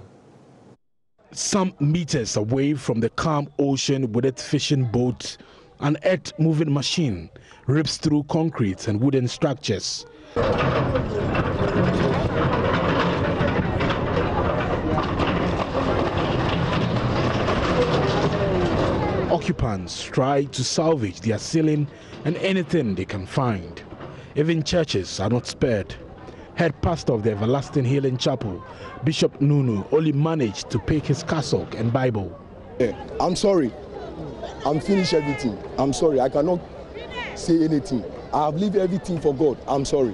S16: Some meters away from the calm ocean with its fishing boat, an earth-moving machine rips through concrete and wooden structures. Occupants try to salvage their ceiling and anything they can find. Even churches are not spared. Head pastor of the Everlasting Healing Chapel, Bishop Nunu, only managed to pick his cassock and Bible.
S21: I'm sorry. I'm finished everything. I'm sorry. I cannot say anything. I have leave everything for God. I'm sorry.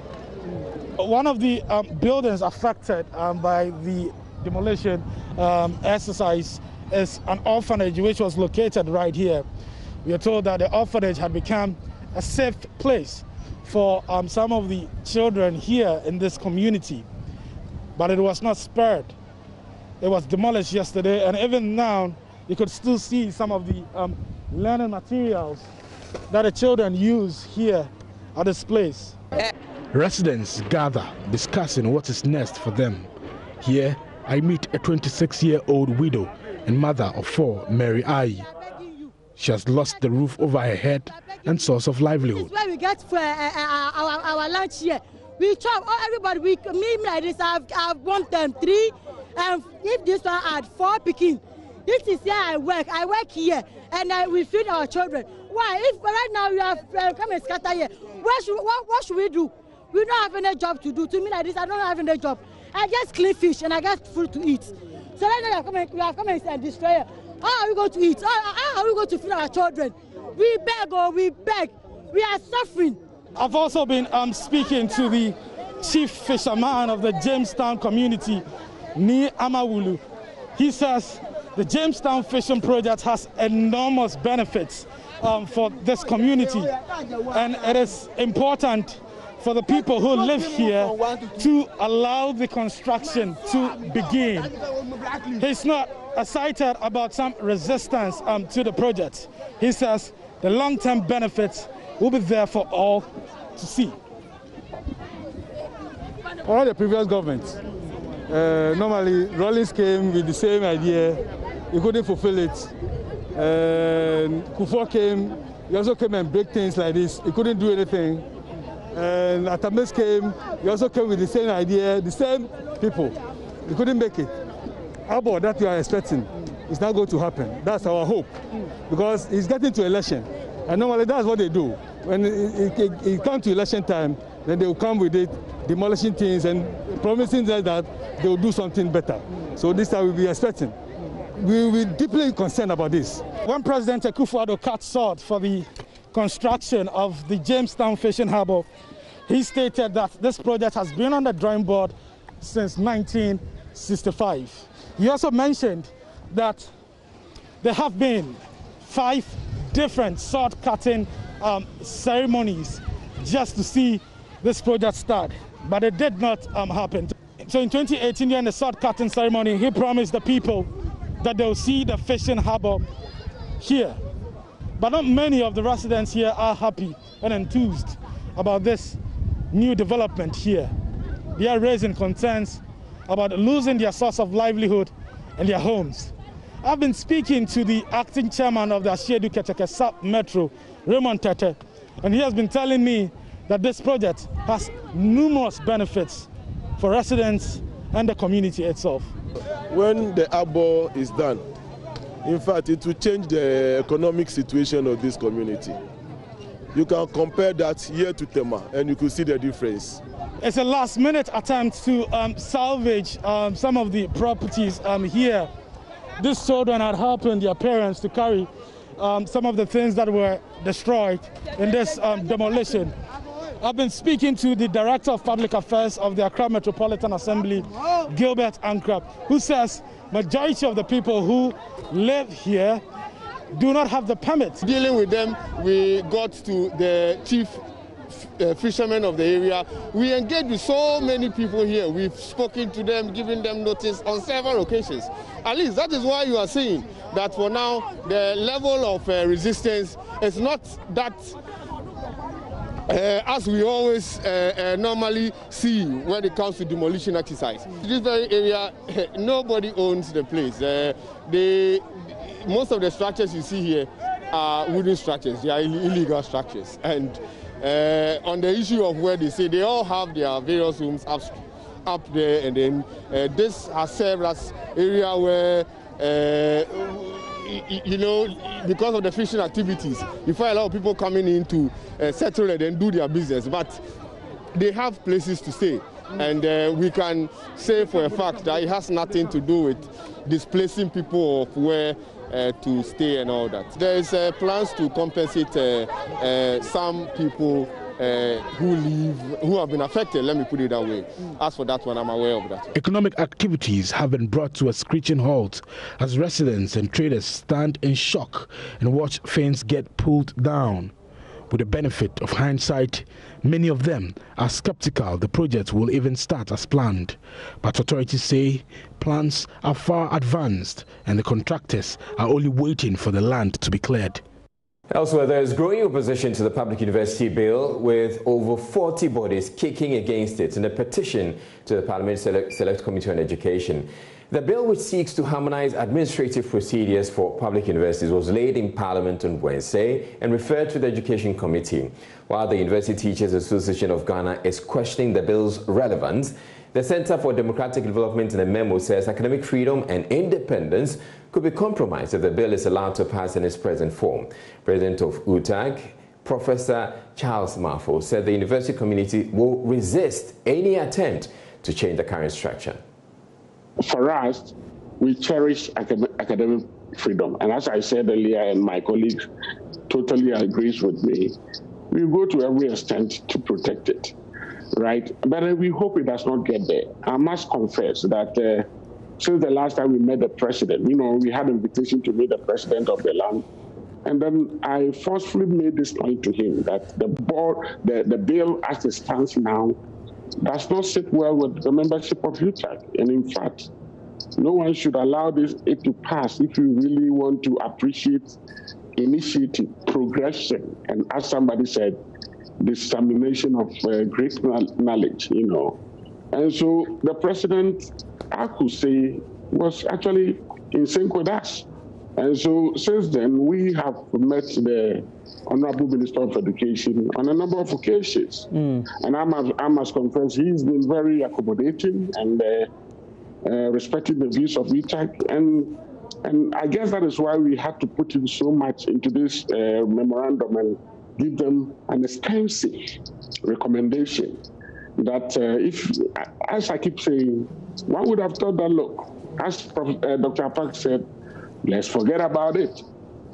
S2: One of the buildings affected by the demolition exercise is an orphanage which was located right here. We are told that the orphanage had become a safe place for some of the children here in this community, but it was not spared. It was demolished yesterday, and even now you could still see some of the learning materials that the children use here at this place.
S16: Residents gather discussing what is next for them. Here I meet a 26-year-old widow and mother of 4, Mary Aye. She has lost the roof over her head and source of livelihood.
S5: This is where we get for our lunch here. We chop, everybody, me like this, I've 1 time 3, and if this one had 4 picking, This is here I work here, and we feed our children. Why? If right now you have come and scatter here, what should we do? We don't have any job to do. To me like this, I don't have any job. I just clean fish and I get food to eat. So right now you have come and destroy it. How are we going to eat? How are we going to feed our children? We beg. We are suffering.
S3: I've also been speaking to the chief fisherman of the Jamestown community, Ni Amawulu. He says the Jamestown fishing project has enormous benefits for this community, and it is important for the people who live here to allow the construction to begin. He's not excited about some resistance to the project. He says the long-term benefits will be there for all to see.
S12: All the previous governments, normally Rawlings came with the same idea, he couldn't fulfill it. Kufuor came, he also came and break things like this, he couldn't do anything. And Atamis came, he also came with the same idea, the same people, he couldn't make it. How about that you are expecting? It's not going to happen. That's our hope, because he's getting to election. And normally that's what they do. When it comes to election time, then they will come with it, demolishing things and promising that they will do something better. So this time we'll be expecting. We will be deeply concerned about this.
S3: When President Akufo-Addo cut short for the construction of the Jamestown Fishing Harbour, he stated that this project has been on the drawing board since 1965. He also mentioned that there have been 5 different sword cutting ceremonies just to see this project start, but it did not happen. So in 2018, during the sword cutting ceremony, he promised the people that they'll see the fishing harbour here. But not many of the residents here are happy and enthused about this new development here. They are raising concerns about losing their source of livelihood and their homes. I've been speaking to the acting chairman of the Asiedu Kecheke Sub Metro, Raymond Tete, and he has been telling me that this project has numerous benefits for residents and the community itself.
S13: When the harbour is done, in fact, it will change the economic situation of this community. You can compare that here to Tema, and you can see the difference.
S3: It's a last-minute attempt to salvage some of the properties here. These children had helped their parents to carry some of the things that were destroyed in this demolition. I've been speaking to the Director of Public Affairs of the Accra Metropolitan Assembly, Gilbert Ankrab, who says majority of the people who live here do not have the permits.
S14: Dealing with them, we got to the chief fishermen of the area. We engaged with so many people here. We've spoken to them, given them notice on several occasions. At least that is why you are seeing that for now the level of resistance is not that as we always normally see when it comes to demolition exercise. This very area, nobody owns the place. Most of the structures you see here are wooden structures. They are illegal structures. And on the issue of where they say they all have their various rooms up there, and then this has served as area where you know, because of the fishing activities, you find a lot of people coming in to settle and then do their business, but they have places to stay. And we can say for a fact that it has nothing to do with displacing people of where to stay and all that. There is plans to compensate some people who have been affected, let me put it that way. As for that one, I'm aware of that.
S16: Economic activities have been brought to a screeching halt as residents and traders stand in shock and watch things get pulled down. With the benefit of hindsight, many of them are skeptical the project will even start as planned. But authorities say plans are far advanced and the contractors are only waiting for the land to be cleared.
S1: Elsewhere, there is growing opposition to the Public University Bill, with over 40 bodies kicking against it in a petition to the Parliament Select Committee on Education. The bill, which seeks to harmonize administrative procedures for public universities, was laid in Parliament on Wednesday and referred to the Education Committee. While the University Teachers Association of Ghana is questioning the bill's relevance, The Center for Democratic Development in a memo says academic freedom and independence could be compromised if the bill is allowed to pass in its present form. President of UTAG, Professor Charles Marfo, said the university community will resist any attempt to change the current structure.
S17: For us, we cherish academic freedom. And as I said earlier, and my colleague totally agrees with me, we go to every extent to protect it, right? But we hope it does not get there. I must confess that since the last time we met the president, we had an invitation to meet the president of the land. And then I forcefully made this point to him that the bill as it stands now does not sit well with the membership of UTAG. And in fact, no one should allow it to pass if you really want to appreciate initiative, progression, and as somebody said, dissemination of great knowledge, And so the president, I could say, was actually in sync with us. And so since then, we have met the Honorable Minister of Education on a number of occasions. And I must confess, he's been very accommodating and respecting the views of UTAG. And I guess that is why we had to put in so much into this memorandum and give them an extensive recommendation that as I keep saying, one would have thought that, look, as Dr. Park said, let's forget about it.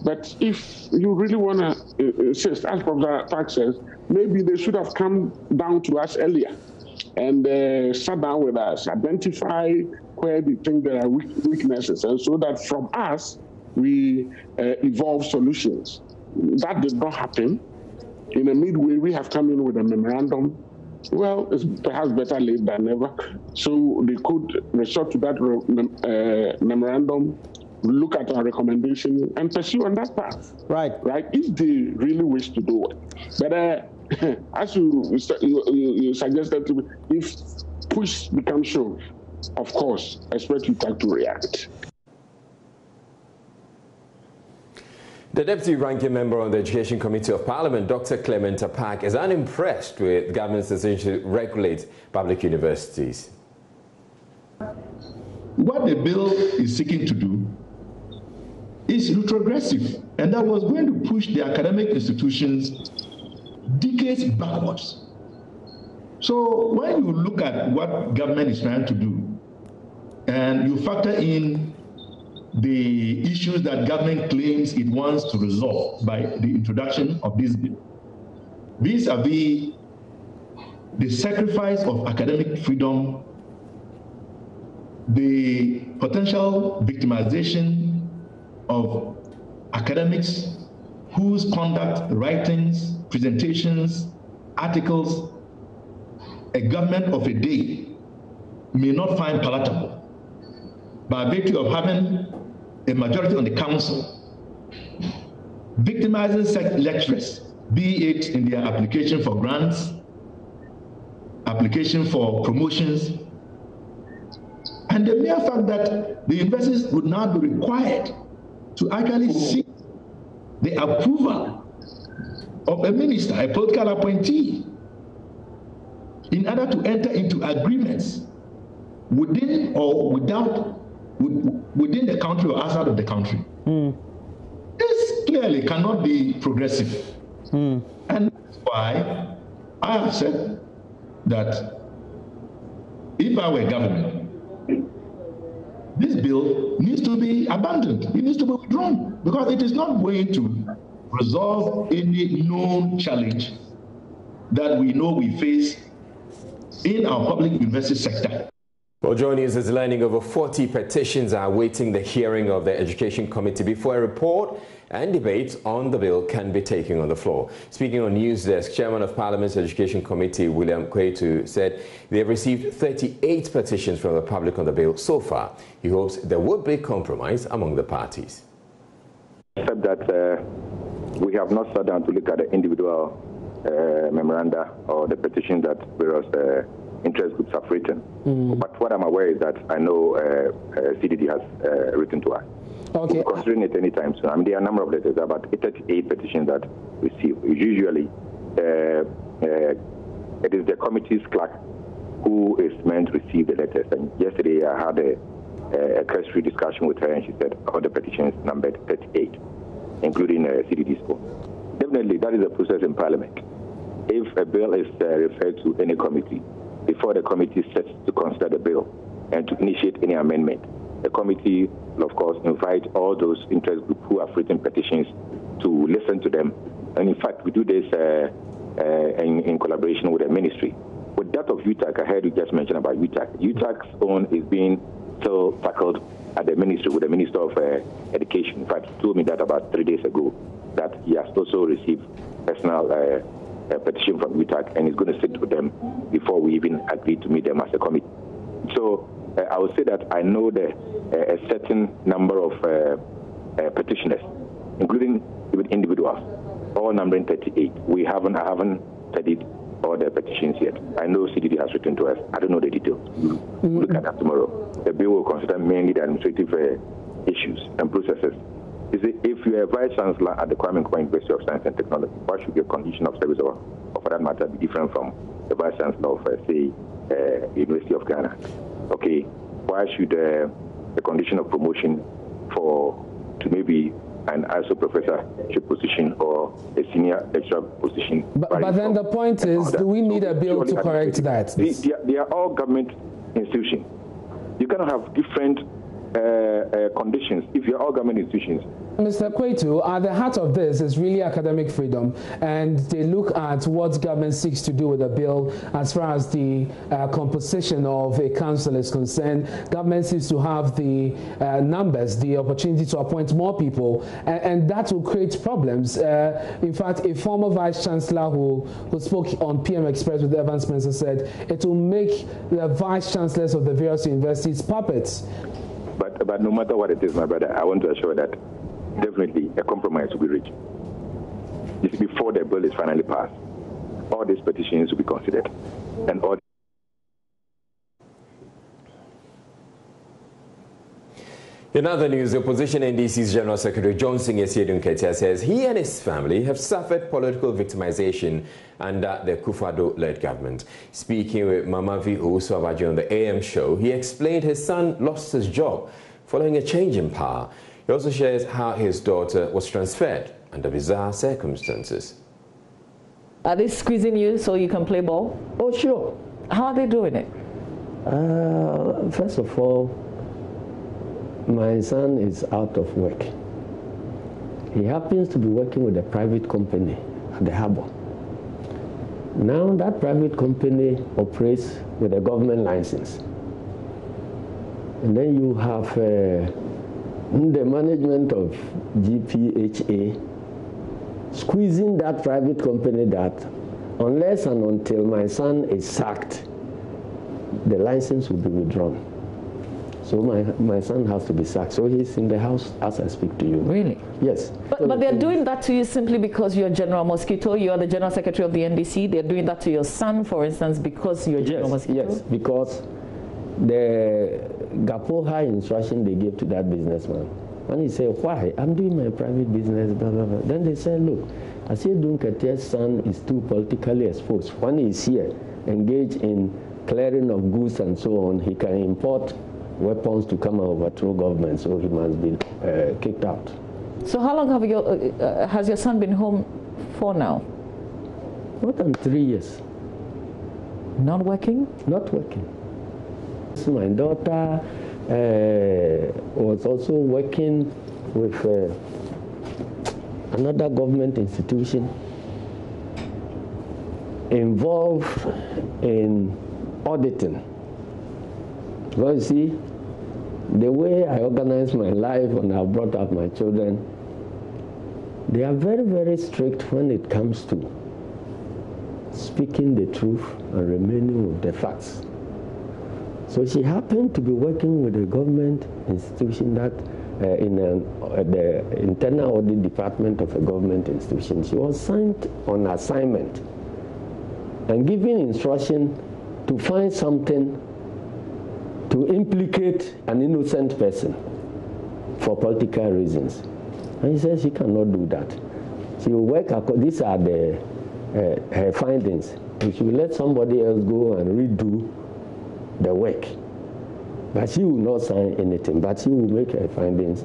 S17: But if you really want to insist, as Professor Park says, maybe they should have come down to us earlier and sat down with us, identify where they think there are weaknesses, and so that from us, we evolve solutions. That did not happen. In a midway, we have come in with a memorandum. Well, it's perhaps better late than never. So they could resort to that memorandum, look at our recommendation, and pursue on that path. Right. If they really wish to do it. But as you suggested to me, if push becomes shove, of course, expect UTAG to react.
S1: The Deputy Ranking Member on the Education Committee of Parliament, Dr. Clement Apak, is unimpressed with government's decision to regulate public universities.
S18: What the bill is seeking to do is retrogressive, and that was going to push the academic institutions decades backwards. So when you look at what government is trying to do, and you factor in the issues that government claims it wants to resolve by the introduction of this bill, vis-a-vis the sacrifice of academic freedom, the potential victimization of academics whose conduct, writings, presentations, articles, a government of a day may not find palatable by virtue of having a majority on the council, victimizing such lecturers, be it in their application for grants, application for promotions, and the mere fact that the universities would now be required to actually seek the approval of a minister, a political appointee, in order to enter into agreements within or within the country or outside of the country. This clearly cannot be progressive. And that's why I have said that if I were government, this bill needs to be abandoned. It needs to be withdrawn because it is not going to resolve any known challenge that we know we face in our public university sector.
S1: Well, Joy News is learning over 40 petitions are awaiting the hearing of the Education Committee before a report and debate on the bill can be taken on the floor. Speaking on News Desk, Chairman of Parliament's Education Committee, William Kwetu, said they have received 38 petitions from the public on the bill so far. He hopes there would be compromise among the parties.
S19: Except that we have not sat down to look at the individual memoranda or the petition that various interest groups have written. But what I'm aware is that I know CDD has written to us. Okay. We're considering it anytime soon. I mean, there are a number of letters, about 38 petitions that we receive. Usually, it is the committee's clerk who is meant to receive the letters. And yesterday I had a cursory discussion with her, and she said all the petitions numbered 38, including CDD's own. Definitely, that is a process in Parliament. If a bill is referred to any committee, before the committee sets to consider the bill and to initiate any amendment, the committee will, of course, invite all those interest groups who have written petitions to listen to them. And in fact, we do this in collaboration with the ministry. With that of UTAC, I heard you just mention about UTAC. UTAC's own is being still tackled at the ministry with the Minister of Education. In fact, he told me that about 3 days ago, that he has also received personal petition from UTAC and is going to sit with them before we even agree to meet them as a committee. So I would say that I know a certain number of petitioners, including even individuals, all numbering 38. I haven't studied all the petitions yet. I know CDD has written to us. I don't know the details. We'll look at that tomorrow. The bill will consider mainly the administrative issues and processes. If you're a vice chancellor at the Kwame Nkrumah University of Science and Technology, why should your condition of service or for that matter be different from the vice chancellor of, say, University of Ghana? Okay, why should the condition of promotion to maybe an ISO professorship position or a senior lecturer position?
S7: But then the point is, do we need a bill to correct that?
S19: They are all government institutions. You cannot have different conditions if you're all government institutions.
S7: Mr. Kwetu, at the heart of this is really academic freedom, and they look at what government seeks to do with the bill as far as the composition of a council is concerned. Government seeks to have the numbers, the opportunity to appoint more people, and that will create problems. In fact, a former vice chancellor who spoke on PM Express with Evans Spencer said it will make the vice chancellors of the various universities puppets.
S19: But no matter what it is, my brother, I want to assure that definitely a compromise will be reached. This is before the bill is finally passed. All these petitions will be considered, and all.
S1: In other news, the opposition NDC's General Secretary Johnson Yesiedun Ketia says he and his family have suffered political victimization under the Kufuor-led government. Speaking with Mama V. Owusu-Abaji on the AM show, he explained his son lost his job following a change in power. He also shares how his daughter was transferred under bizarre circumstances.
S15: Are they squeezing you so you can play ball?
S20: Oh, sure.
S15: How are they doing it?
S20: First of all, my son is out of work. He happens to be working with a private company at the harbor. Now that private company operates with a government license. And then you have the management of GPHA squeezing that private company that unless and until my son is sacked, the license will be withdrawn. So my son has to be sacked. So he's in the house as I speak to you.
S15: Really?
S20: Yes.
S15: But they're doing that to you simply because you're General Mosquito, you're the General Secretary of the NDC. They're doing that to your son, for instance, because you're General Mosquito?
S20: Yes, because the Gapoha instruction they gave to that businessman. And he said, why? I'm doing my private business, blah, blah, blah. Then they said, look, Yesiedun Ketia's son is too politically exposed. When he's here, engaged in clearing of goods and so on, he can import weapons to come and overthrow government, so he must be kicked out.
S15: So how long have has your son been home for now?
S20: More than 3 years.
S15: Not working?
S20: Not working. So my daughter was also working with another government institution involved in auditing. Well, you see, the way I organize my life and I brought up my children, they are very, very strict when it comes to speaking the truth and remaining with the facts. So she happened to be working with a government institution that in the internal audit department of a government institution. She was sent on assignment and given instruction to find something to implicate an innocent person for political reasons. And he says she cannot do that. She will work, these are her findings. And she will let somebody else go and redo the work. But he will not sign anything, but he will make findings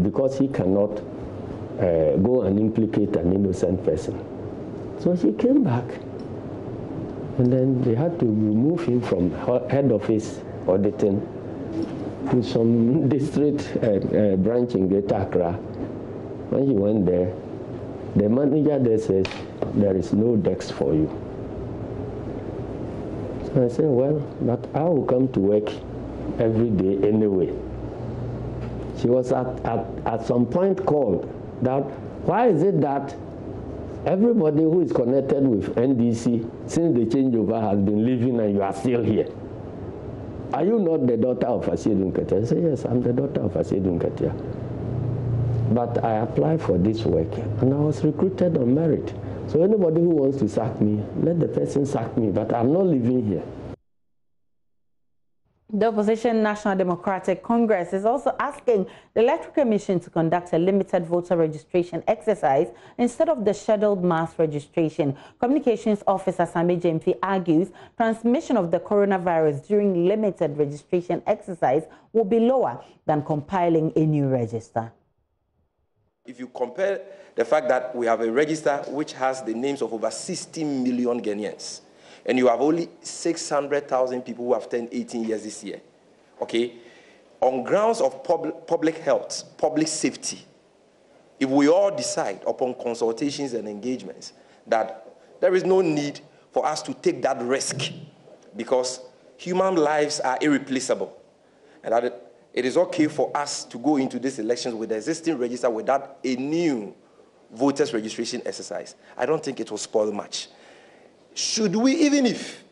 S20: because he cannot go and implicate an innocent person. So he came back, and then they had to remove him from head office auditing to some district branch in Greater Accra. When he went there, the manager there says, there is no desk for you. So I said, well, but I will come to work every day anyway. She was at some point called that, why is it that everybody who is connected with NDC since the changeover has been leaving and you are still here? Are you not the daughter of Asiedu Nketia? I said, yes, I'm the daughter of Asiedu Nketia. But I applied for this work and I was recruited on merit. So anybody who wants to sack me, let the person sack me, but I'm not living here.
S4: The opposition National Democratic Congress is also asking the Electoral Commission to conduct a limited voter registration exercise instead of the scheduled mass registration. Communications Officer Sami Jemfi argues transmission of the coronavirus during limited registration exercise will be lower than compiling a new register.
S6: If you compare the fact that we have a register which has the names of over 60 million Ghanaians, and you have only 600,000 people who have turned 18 years this year, okay? On grounds of public health, public safety, if we all decide upon consultations and engagements that there is no need for us to take that risk because human lives are irreplaceable, and that it is okay for us to go into these elections with the existing register without a new voters registration exercise, I don't think it will spoil much. Should we, even if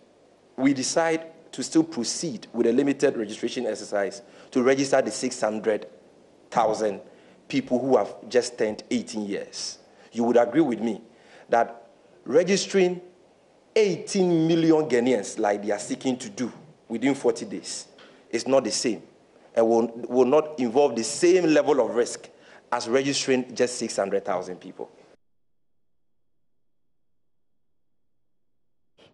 S6: we decide to still proceed with a limited registration exercise to register the 600,000 people who have just turned 18 years, you would agree with me that registering 18 million Ghanaians like they are seeking to do within 40 days is not the same and will not involve the same level of risk as registering just 600,000 people.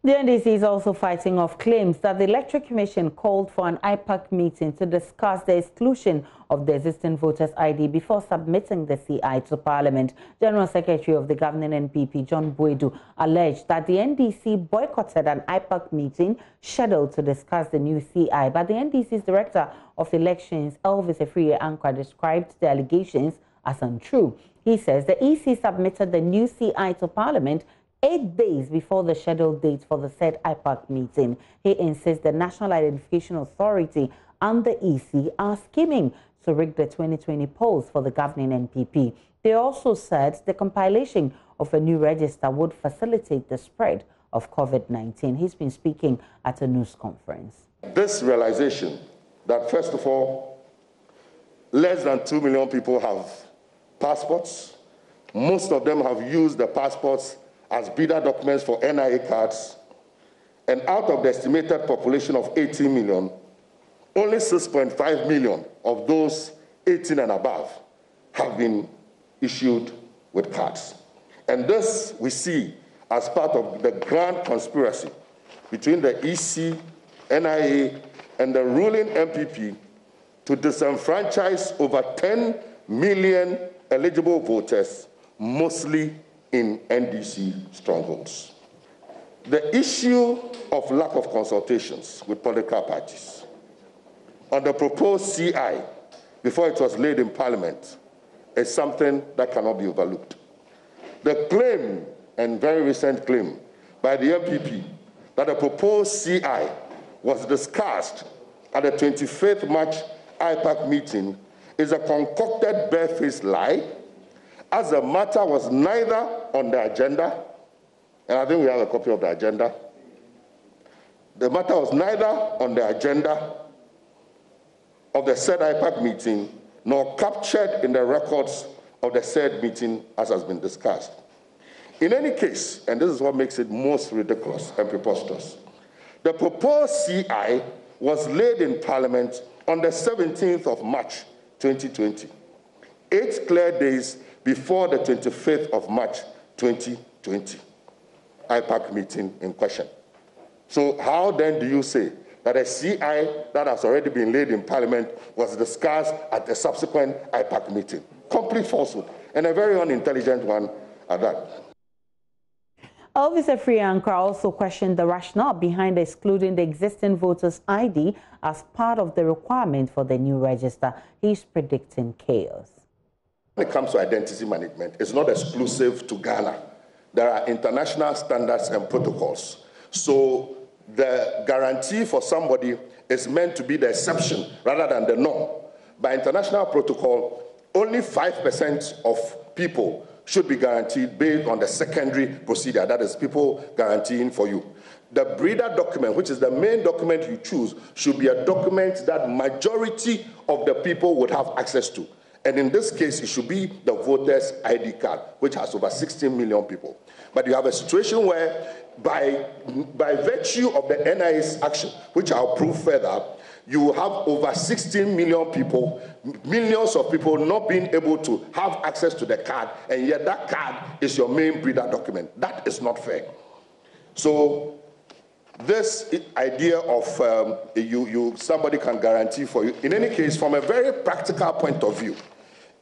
S4: The NDC is also fighting off claims that the Electoral Commission called for an IPAC meeting to discuss the exclusion of the existing voters' ID before submitting the CI to Parliament. General Secretary of the governing NPP, John Boedu, alleged that the NDC boycotted an IPAC meeting scheduled to discuss the new CI, but the NDC's Director of Elections, Elvis Afriyie-Ankrah, described the allegations as untrue. He says the EC submitted the new CI to Parliament 8 days before the scheduled date for the said IPAC meeting. He insists the National Identification Authority and the EC are scheming to rig the 2020 polls for the governing NPP. They also said the compilation of a new register would facilitate the spread of COVID-19. He's been speaking at a news conference.
S10: This realization that, first of all, less than 2 million people have passports. Most of them have used the passports as bidder documents for NIA cards, and out of the estimated population of 18 million, only 6.5 million of those 18 and above have been issued with cards. And this we see as part of the grand conspiracy between the EC, NIA, and the ruling MPP to disenfranchise over 10 million eligible voters, mostly in NDC strongholds. The issue of lack of consultations with political parties on the proposed CI before it was laid in Parliament is something that cannot be overlooked. The claim, and very recent claim, by the MPP that the proposed CI was discussed at the 25th March IPAC meeting is a concocted barefaced lie, as the matter was neither on the agenda, and I think we have a copy of the agenda. The matter was neither on the agenda of the said IPAC meeting, nor captured in the records of the said meeting as has been discussed. In any case, and this is what makes it most ridiculous and preposterous, the proposed CI was laid in Parliament on the 17th of March 2020, 8 clear days before the 25th of March 2020 IPAC meeting in question. So how then do you say that a CI that has already been laid in Parliament was discussed at a subsequent IPAC meeting. Complete falsehood, and a very unintelligent one at that.
S4: Elvis Afriankra also questioned the rationale behind excluding the existing voters' ID as part of the requirement for the new register. He's predicting chaos.
S10: When it comes to identity management, it's not exclusive to Ghana. There are international standards and protocols. So the guarantee for somebody is meant to be the exception rather than the norm. By international protocol, only 5% of people should be guaranteed based on the secondary procedure, that is, people guaranteeing for you. The breeder document, which is the main document you choose, should be a document that majority of the people would have access to. And in this case, it should be the voter's ID card, which has over 16 million people. But you have a situation where, by virtue of the NIA's action, which I'll prove further, you have over 16 million people, millions of people not being able to have access to the card, and yet that card is your main breeder document. That is not fair. So this idea of somebody can guarantee for you, in any case, from a very practical point of view,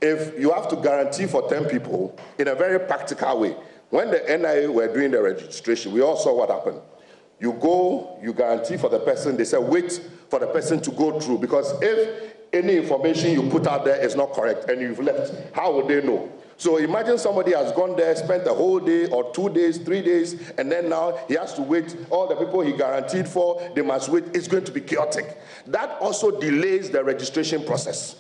S10: if you have to guarantee for 10 people in a very practical way, when the NIA were doing the registration, we all saw what happened. You go, you guarantee for the person, they say wait for the person to go through, because if any information you put out there is not correct and you've left, how would they know? So imagine somebody has gone there, spent a whole day or 2 days, 3 days, and then now he has to wait. All the people he guaranteed for, they must wait. It's going to be chaotic. That also delays the registration process.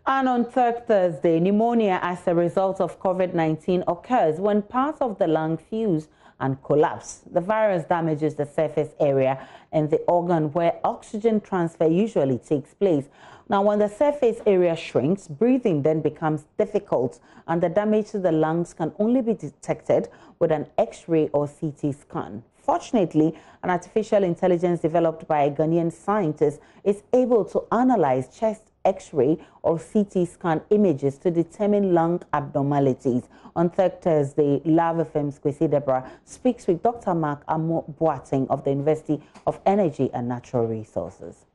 S4: And on Thursday, pneumonia as a result of COVID-19 occurs when parts of the lung fuse and collapse. The virus damages the surface area and the organ where oxygen transfer usually takes place. Now, when the surface area shrinks, breathing then becomes difficult, and the damage to the lungs can only be detected with an X-ray or CT scan. Fortunately, an artificial intelligence developed by a Ghanaian scientist is able to analyze chest X-ray or CT scan images to determine lung abnormalities. On Thursday, Love FM's Kwesi Deborah speaks with Dr. Mark Amo Boateng of the University of Energy and Natural Resources.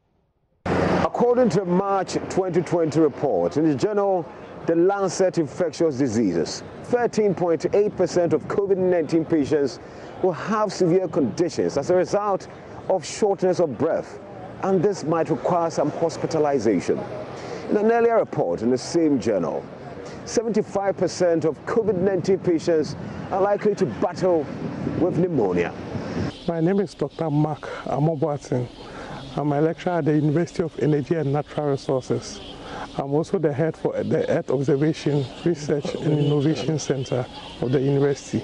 S9: According to a March 2020 report in the journal The Lancet Infectious Diseases, 13.8% of COVID-19 patients will have severe conditions as a result of shortness of breath, and this might require some hospitalization. In an earlier report in the same journal, 75% of COVID-19 patients are likely to battle with pneumonia.
S11: My name is Dr. Mark Amo Boateng. I'm a lecturer at the University of Energy and Natural Resources. I'm also the head for the Earth Observation Research and Innovation Center of the university.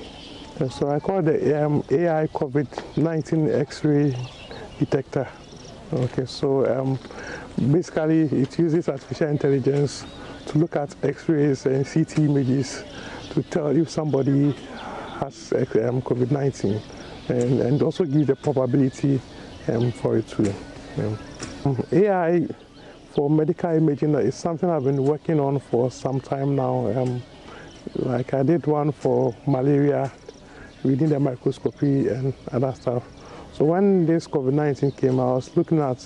S11: And so I call the AI COVID-19 X-ray detector. Okay, so basically it uses artificial intelligence to look at X-rays and CT images to tell if somebody has COVID-19 and also give the probability for it to. AI for medical imaging is something I've been working on for some time now. Like I did one for malaria, reading the microscopy and other stuff. So when this COVID-19 came, I was looking at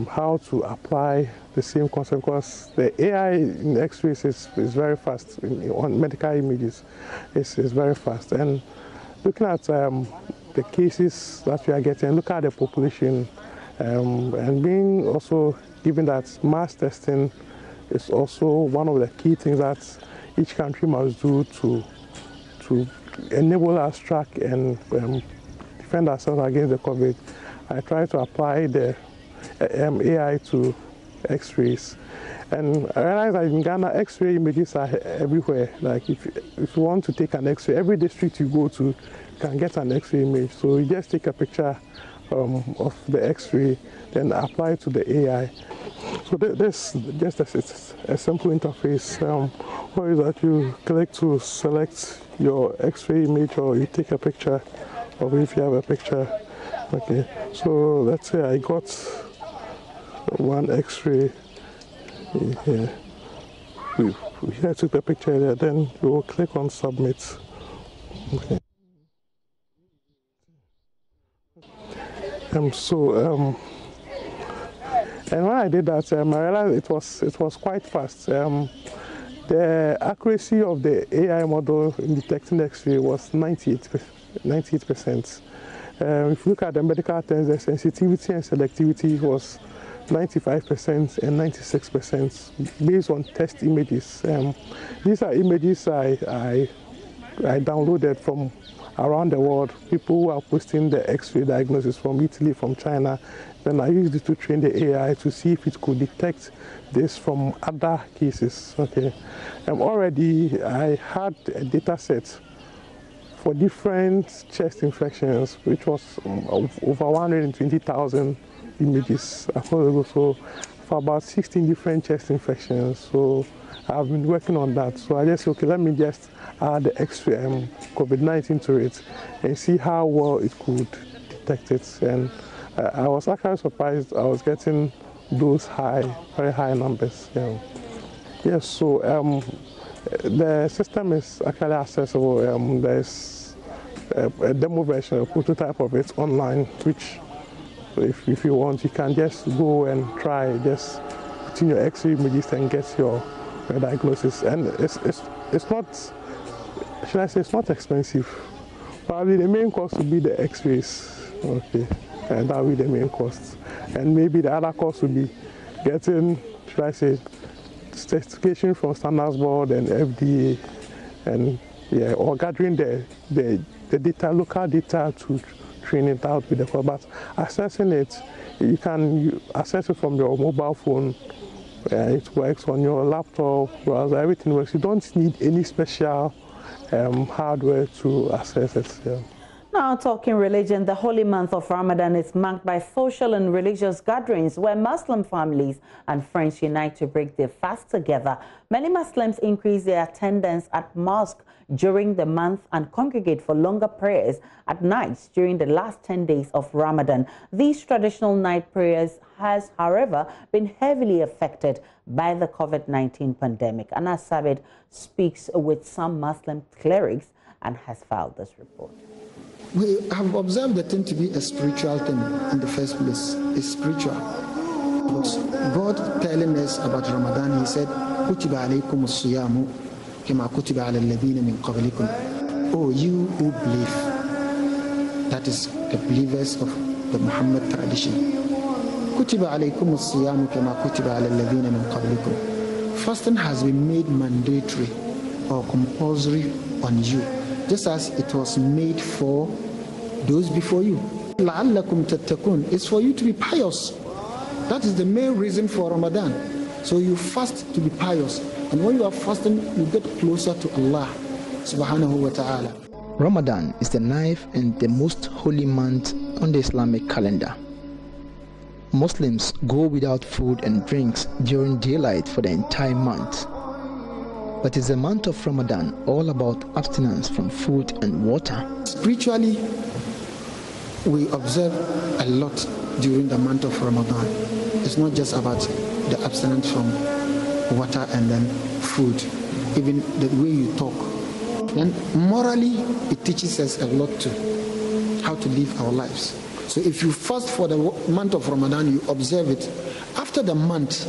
S11: how to apply the same concept, because the AI in X-rays is very fast, on medical images is very fast. And looking at the cases that we are getting, look at the population, and being also given that mass testing is also one of the key things that each country must do to enable us to track and defend ourselves against the COVID. I try to apply the AI to X-rays, and I realize that in Ghana, X-ray images are everywhere. Like if you want to take an X-ray, every district you go to, you can get an X-ray image. So you just take a picture of the X-ray, then apply it to the AI. So this just a simple interface where that you click to select your X-ray image, or you take a picture of if you have a picture. Okay, so let's say I got one X-ray here. Here I took the picture there, then you will click on submit. Okay. And when I did that, I realized it was quite fast. The accuracy of the AI model in detecting X-ray was 98%. If you look at the medical terms, the sensitivity and selectivity was 95% and 96% based on test images. These are images I downloaded from around the world, people who are posting the X-ray diagnosis from Italy, from China. Then I used it to train the AI to see if it could detect this from other cases. Okay, already I had a data set for different chest infections, which was over 120,000 images. So for about 16 different chest infections. So I've been working on that. So I just, okay, let me just add the X-ray COVID-19 to it and see how well it could detect it. And I was actually surprised I was getting those very high numbers. Yes, so the system is actually accessible. There's a demo version, a prototype of it online, which if you want, you can just go and try, just put in your X-ray images and get your diagnosis. And it's not, should I say, it's not expensive. Probably the main cost would be the X-rays. Okay, and that would be the main cost. And maybe the other cost would be getting, should I say, certification from Standards Board and FDA, and yeah, or gathering the data, local data to train it out with the call. But accessing it, you can access it from your mobile phone. It works on your laptop, browser, everything works. You don't need any special hardware to access it. Yeah.
S4: Now, talking religion, the holy month of Ramadan is marked by social and religious gatherings where Muslim families and friends unite to break their fast together. Many Muslims increase their attendance at mosque during the month and congregate for longer prayers at nights during the last 10 days of Ramadan. These traditional night prayers has, however, been heavily affected by the COVID-19 pandemic. Anna Sabit speaks with some Muslim clerics and has filed this report.
S8: We have observed the thing to be a spiritual thing in the first place. It's spiritual. Because God telling us about Ramadan, He said, "Kutiba alaykum as-siyamu kama kutiba ala alladhina min qablikum." Oh, you who believe, that is the believers of the Muhammad tradition. Kutiba alaykum as-siyamu kama kutiba ala alladhina min qablikum. Fasting has been made mandatory or compulsory on you, just as it was made for those before you. لَعَلَّكُمْ تَتَّقُونَ. It's for you to be pious. That is the main reason for Ramadan. So you fast to be pious. And when you are fasting, you get closer to Allah subhanahu wa ta'ala.
S22: Ramadan is the 9th and the most holy month on the Islamic calendar. Muslims go without food and drinks during daylight for the entire month. But is the month of Ramadan all about abstinence from food and water?
S8: Spiritually, we observe a lot during the month of Ramadan. It's not just about the abstinence from water and then food, even the way you talk. And morally, it teaches us a lot too, how to live our lives. So if you fast for the month of Ramadan, you observe it. After the month,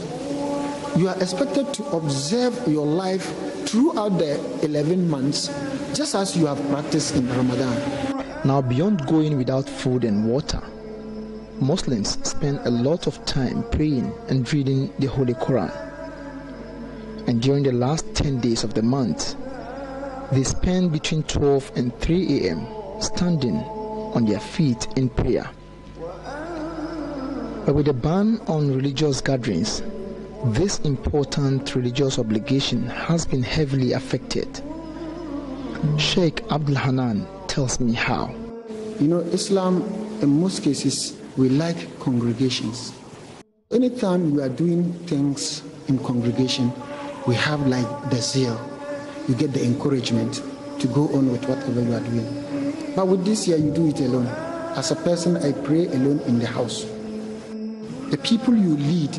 S8: you are expected to observe your life throughout the 11 months, just as you have practiced in Ramadan.
S22: Now, beyond going without food and water, Muslims spend a lot of time praying and reading the Holy Quran. And during the last 10 days of the month, they spend between 12 and 3 a.m. standing on their feet in prayer. But with the ban on religious gatherings, this important religious obligation has been heavily affected. Sheikh Abdul Hanan tells me how.
S8: You know, Islam, in most cases, we like congregations. Anytime we are doing things in congregation, we have like the zeal. You get the encouragement to go on with whatever you are doing. But with this year, you do it alone. As a person, I pray alone in the house. The people you lead,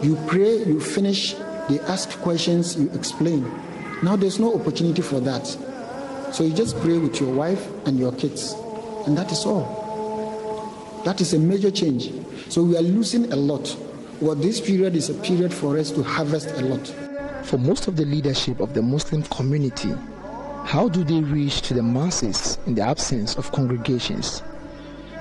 S8: you pray, you finish, they ask questions, you explain. Now there's no opportunity for that. So you just pray with your wife and your kids, and that is all. That is a major change. So we are losing a lot. Well, this period is a period for us to harvest a lot.
S22: For most of the leadership of the Muslim community, how do they reach to the masses in the absence of congregations?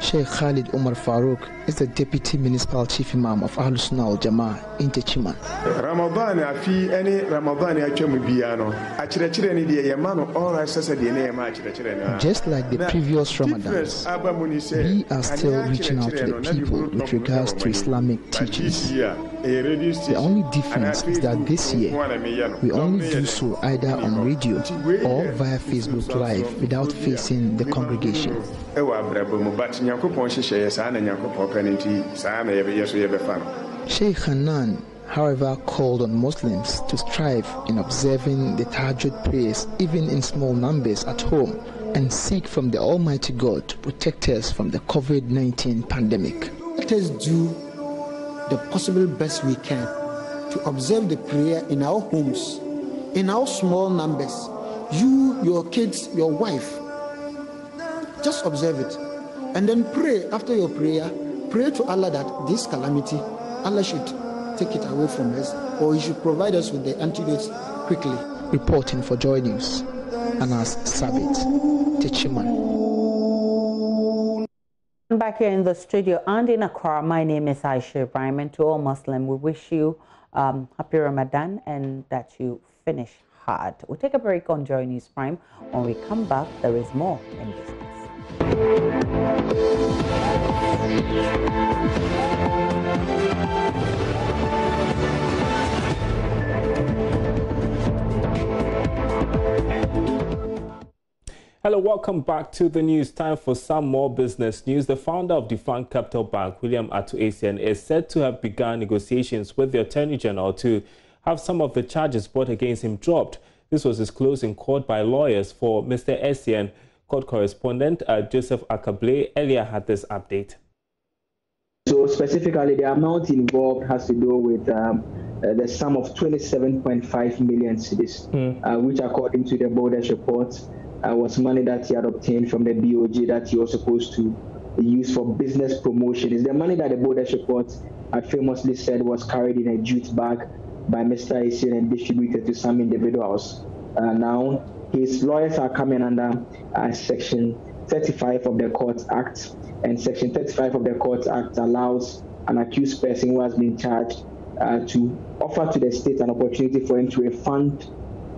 S22: Sheikh Khalid Umar Farouk is the Deputy Municipal Chief Imam of Ahlus Sunnah Wal Jama'ah in Techiman.
S9: Ramadan afi any Ramadan atwam biano akyerɛkyerɛ ne deɛ yɛma all right sɛ deɛ ne yɛma akyerɛkyerɛ.
S22: Just like the previous Ramadans, we are still reaching out to the people with regards to Islamic teachings. The only difference is that this year we only do so either on radio or via Facebook Live without facing the congregation. Sheikh Hanan, however, called on Muslims to strive in observing the Tahajjud prayers even in small numbers at home and seek from the Almighty God to protect us from the COVID-19 pandemic.
S8: Let us do the possible best we can to observe the prayer in our homes, in our small numbers. You, your kids, your wife, just observe it. And then pray after your prayer. Pray to Allah that this calamity, Allah should take it away from us, or He should provide us with the antidotes quickly.
S22: Reporting for Joy News, Anas Sabit, Techiman.
S4: Back here in the studio and in Accra, my name is Aisha Ibrahim, and to all Muslims, we wish you happy Ramadan and that you finish hard. We'll take a break on Joy News Prime. When we come back, there is more in business.
S2: Hello, welcome back to the news. Time for some more business news. The founder of Defunct Capital Bank, William Ato Asian, is said to have begun negotiations with the Attorney General to have some of the charges brought against him dropped. This was disclosed in court by lawyers for Mr. Asian. Court correspondent Joseph Akable earlier had this update.
S21: So specifically, the amount involved has to do with the sum of 27.5 million cedis, which according to the Borders report was money that he had obtained from the BOG that he was supposed to use for business promotion. It's the money that the Borders report had famously said was carried in a jute bag by Mr. Asian and distributed to some individuals. Now, his lawyers are coming under Section 35 of the Courts Act, and Section 35 of the Courts Act allows an accused person who has been charged to offer to the state an opportunity for him to refund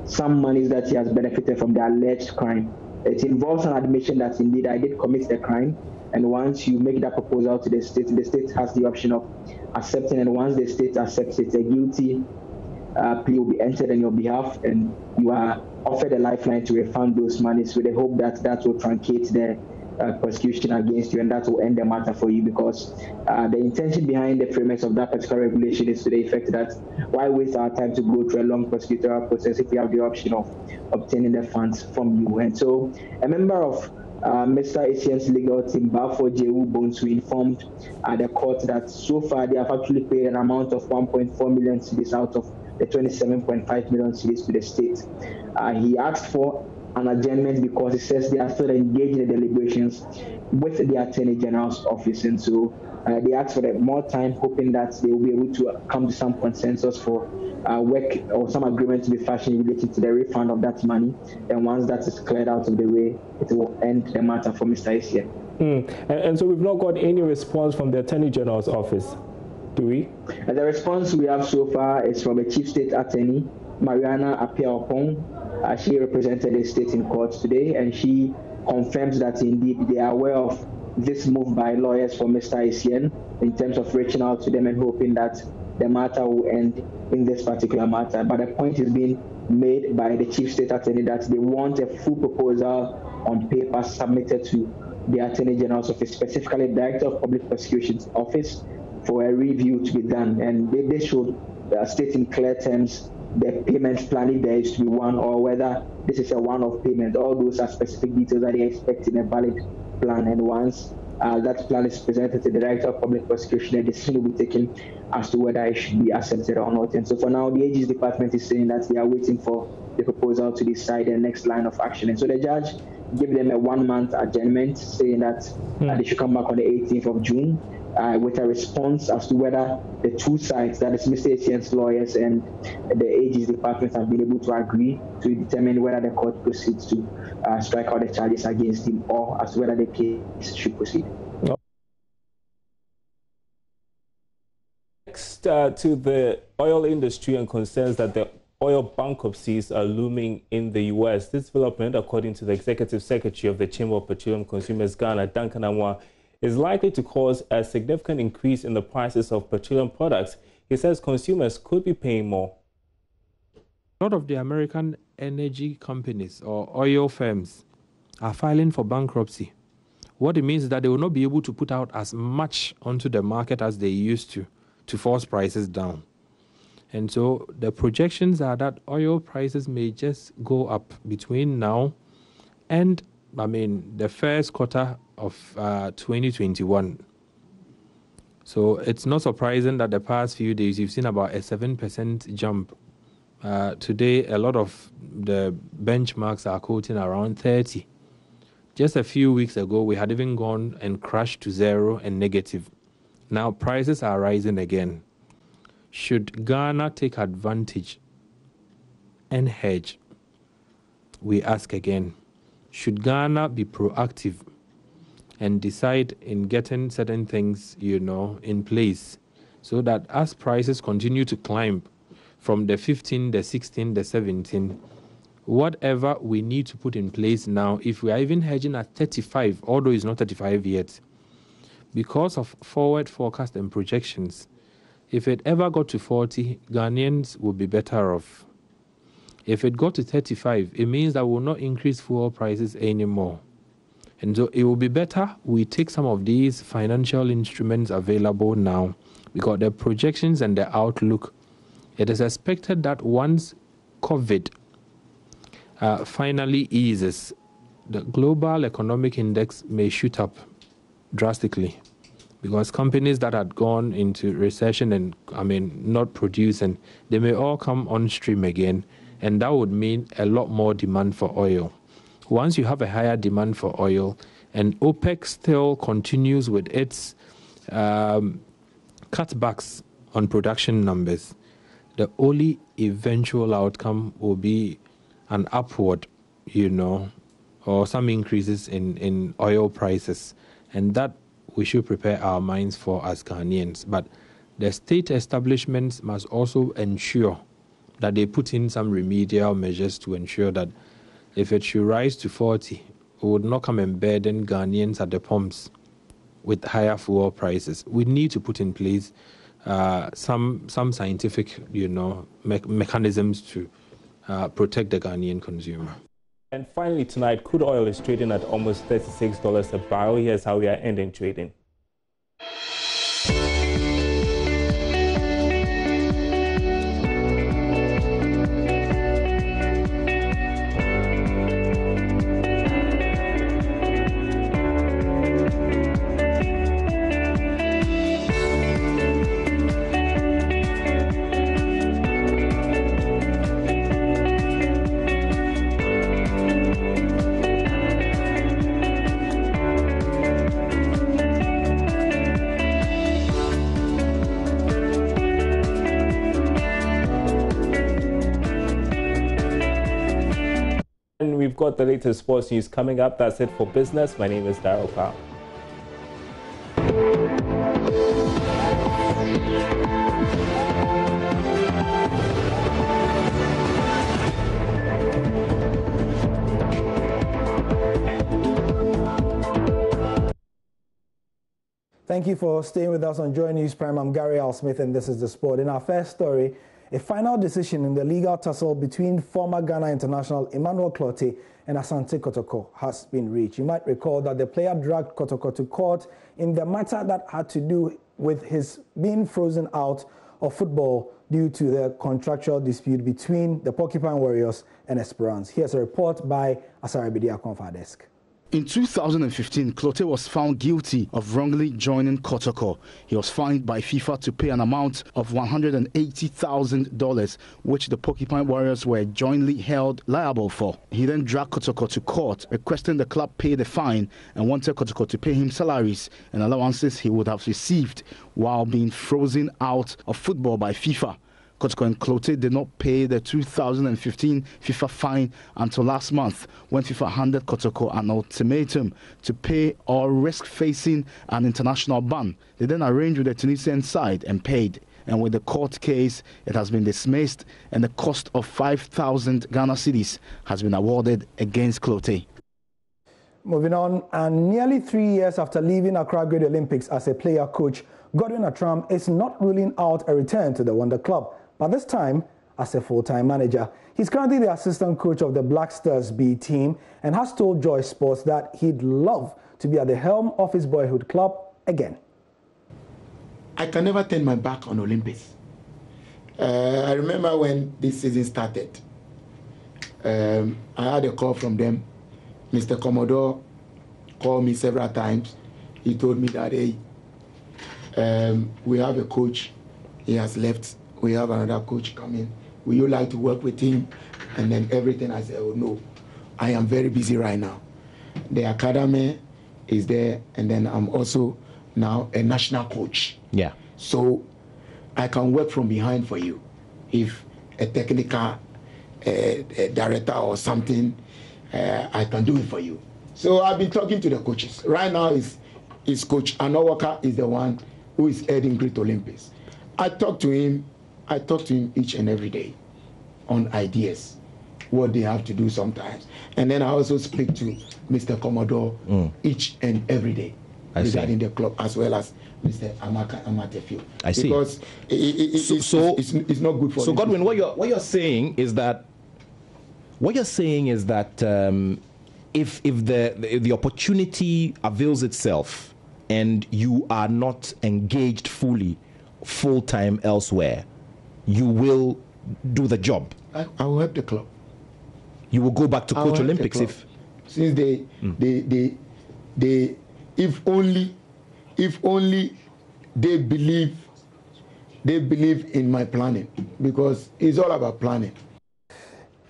S21: some monies that he has benefited from the alleged crime. It involves an admission that indeed I did commit the crime, and once you make that proposal to the state has the option of accepting, and once the state accepts it, a guilty plea will be entered on your behalf, and you are offered a lifeline to refund those monies with the hope that that will truncate the prosecution against you, and that will end the matter for you, because the intention behind the premise of that particular regulation is to the effect that why waste our time to go through a long prosecutorial process if we have the option of obtaining the funds from you. And so a member of Mr. Asian's legal team, Bafo Jehu Bonsu, informed the court that so far they have actually paid an amount of 1.4 million cedis out of the 27.5 million cedis to the state. He asked for an adjournment because he says they are still engaged in the deliberations with the Attorney General's office, and so they asked for more time, hoping that they will be able to come to some consensus for work or some agreement to be fashioned related to the refund of that money. And once that is cleared out of the way, it will end the matter for Mr. Asian.
S2: And so we've not got any response from the Attorney General's office, do we?
S21: The response we have so far is from a Chief State Attorney, Mariana Apia-Opong. She represented the state in court today, and she confirms that indeed they are aware of this move by lawyers for Mr. Asian in terms of reaching out to them and hoping that the matter will end in this particular matter. But the point is being made by the Chief State Attorney that they want a full proposal on paper submitted to the Attorney General's office, specifically the Director of Public Prosecution's office, for a review to be done. And they should state in clear terms the payment plan, if there is to be one, or whether this is a one-off payment. All those are specific details that they expect in a valid plan. And once that plan is presented to the Director of Public Prosecution, a decision will be taken as to whether it should be accepted or not. And so for now, the AG's department is saying that they are waiting for the proposal to decide the next line of action. And so the judge gave them a 1-month adjournment, saying that they should come back on the 18th of June with a response as to whether the two sides, that is Mr. Etienne's lawyers and the AG's department, have been able to agree to determine whether the court proceeds to strike out the charges against him, or as to whether the case should proceed.
S2: Next to the oil industry and concerns that the oil bankruptcies are looming in the U.S. This development, according to the Executive Secretary of the Chamber of Petroleum Consumers Ghana, Duncan Anwa, is likely to cause a significant increase in the prices of petroleum products. He says consumers could be paying more.
S5: A lot of the American energy companies or oil firms are filing for bankruptcy. What it means is that they will not be able to put out as much onto the market as they used to force prices down. And so the projections are that oil prices may just go up between now and, the first quarter of 2021. So it's not surprising that the past few days you've seen about a 7% jump. Today, a lot of the benchmarks are quoting around 30. Just a few weeks ago, we had even gone and crashed to zero and negative. Now prices are rising again. Should Ghana take advantage and hedge? We ask again, should Ghana be proactive and decide in getting certain things, in place, so that as prices continue to climb from the 15, the 16, the 17, whatever we need to put in place now, if we are even hedging at 35, although it's not 35 yet, because of forward forecast and projections, if it ever got to 40, Ghanaians will be better off. If it got to 35, it means that we will not increase fuel prices anymore. And so it will be better we take some of these financial instruments available now, because the projections and the outlook, it is expected that once COVID finally eases, the global economic index may shoot up drastically, because companies that had gone into recession and not producing, they may all come on stream again, and that would mean a lot more demand for oil. Once you have a higher demand for oil and OPEC still continues with its cutbacks on production numbers, the only eventual outcome will be an upward, or some increases in oil prices. And that we should prepare our minds for as Ghanaians. But the state establishments must also ensure that they put in some remedial measures to ensure that if it should rise to 40, we would not come and burden Ghanaians at the pumps with higher fuel prices. We need to put in place some scientific, mechanisms to protect the Ghanaian consumer.
S2: And finally tonight, crude oil is trading at almost $36 a barrel. Here's how we are ending trading. We've got the latest sports news coming up. That's it for business. My name is Daryl Powell.
S12: Thank you for staying with us on Joy News Prime. I'm Gary Al Smith, and this is The Sport. In our first story, a final decision in the legal tussle between former Ghana international Emmanuel Clottey and Asante Kotoko has been reached. You might recall that the player dragged Kotoko to court in the matter that had to do with his being frozen out of football due to the contractual dispute between the Porcupine Warriors and Esperance. Here's a report by Asara Bidi Akonfa Desk.
S16: In 2015, Clote was found guilty of wrongly joining Kotoko. He was fined by FIFA to pay an amount of $180,000, which the Porcupine Warriors were jointly held liable for. He then dragged Kotoko to court, requesting the club pay the fine and wanted Kotoko to pay him salaries and allowances he would have received while being frozen out of football by FIFA. Kotoko and Clote did not pay the 2015 FIFA fine until last month, when FIFA handed Kotoko an ultimatum to pay or risk facing an international ban. They then arranged with the Tunisian side and paid. And with the court case, it has been dismissed, and the cost of 5,000 Ghana cedis has been awarded against Clote.
S12: Moving on, and nearly 3 years after leaving Accra Great Olympics as a player coach, Godwin Atram is not ruling out a return to the Wonder Club, but this time as a full-time manager. He's currently the assistant coach of the Black Stars B team and has told Joy Sports that he'd love to be at the helm of his boyhood club again.
S3: I can never turn my back on Olympics. I remember when this season started, I had a call from them. Mr. Commodore called me several times. He told me that, hey, we have a coach, he has left. We have another coach coming. Would you like to work with him? And then everything, I said, oh no, I am very busy right now. The academy is there, and then I'm also now a national coach.
S13: Yeah.
S3: So I can work from behind for you. If a technical director or something, I can do it for you. So I've been talking to the coaches. Right now is Coach Anowaka is the one who is heading Great Olympics. I talk to him each and every day on ideas, what they have to do sometimes. And then I also speak to Mr. Commodore each and every day regarding the club, as well as Mr. Amaka Amatefield.
S13: I see.
S3: Because it's not good for
S13: So Godwin, what you're saying is that if the opportunity avails itself and you are not engaged full-time elsewhere, you will do the job.
S3: I will help the club.
S13: You will go back to coach Olympics
S3: since they if only they believe in my planning, because it's all about planning.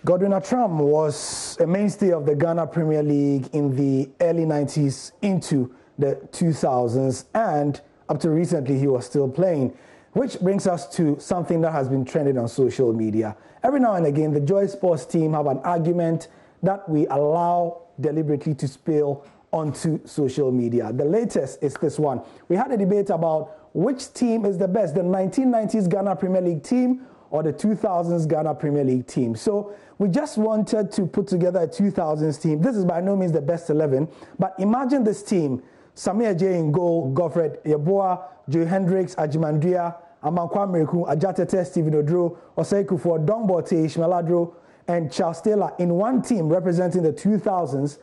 S12: Godwin Atram was a mainstay of the Ghana Premier League in the early 90s into the 2000s, and up to recently he was still playing. Which brings us to something that has been trending on social media. Every now and again, the Joy Sports team have an argument that we allow deliberately to spill onto social media. The latest is this one. We had a debate about which team is the best, the 1990s Ghana Premier League team or the 2000s Ghana Premier League team. So we just wanted to put together a 2000s team. This is by no means the best 11, but imagine this team. Samir J in goal, Godfred Yeboah, Joe Hendricks, Ajimandria, Amankwa Miriku, Ajatete, Stephen Odro, Osei-Kuffour, Dongbote, Ishmael Adro, and Charles Taylor in one team representing the 2000s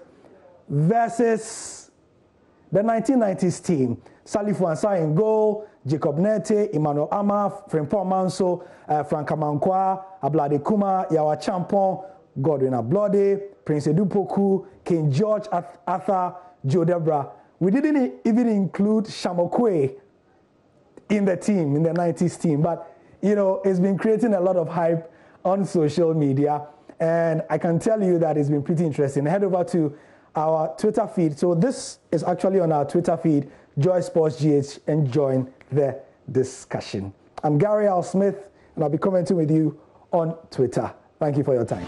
S12: versus the 1990s team. Salif Wansa in goal, Jacob Nete, Emmanuel Amaf, Frimpong Manso, Frank Amankwa, Ablade Kuma, Yawa Champon, Godwin Ablode, Prince Edupoku, King George Arthur, Joe Debra. We didn't even include Shamokwe in the team, in the 90s team. But, you know, it's been creating a lot of hype on social media. And I can tell you that it's been pretty interesting. Head over to our Twitter feed. So this is actually on our Twitter feed, Joy Sports GH, and join the discussion. I'm Gary Al Smith, and I'll be commenting with you on Twitter. Thank you for your time.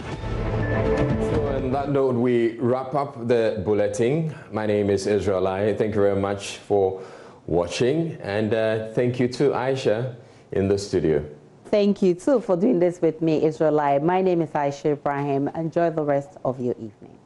S1: So on that note, we wrap up the bulletin. My name is Israel Lai. Thank you very much for watching, and thank you to Aisha in the studio.
S4: Thank you too for doing this with me, Israel Lai. My name is Aisha Ibrahim. Enjoy the rest of your evening.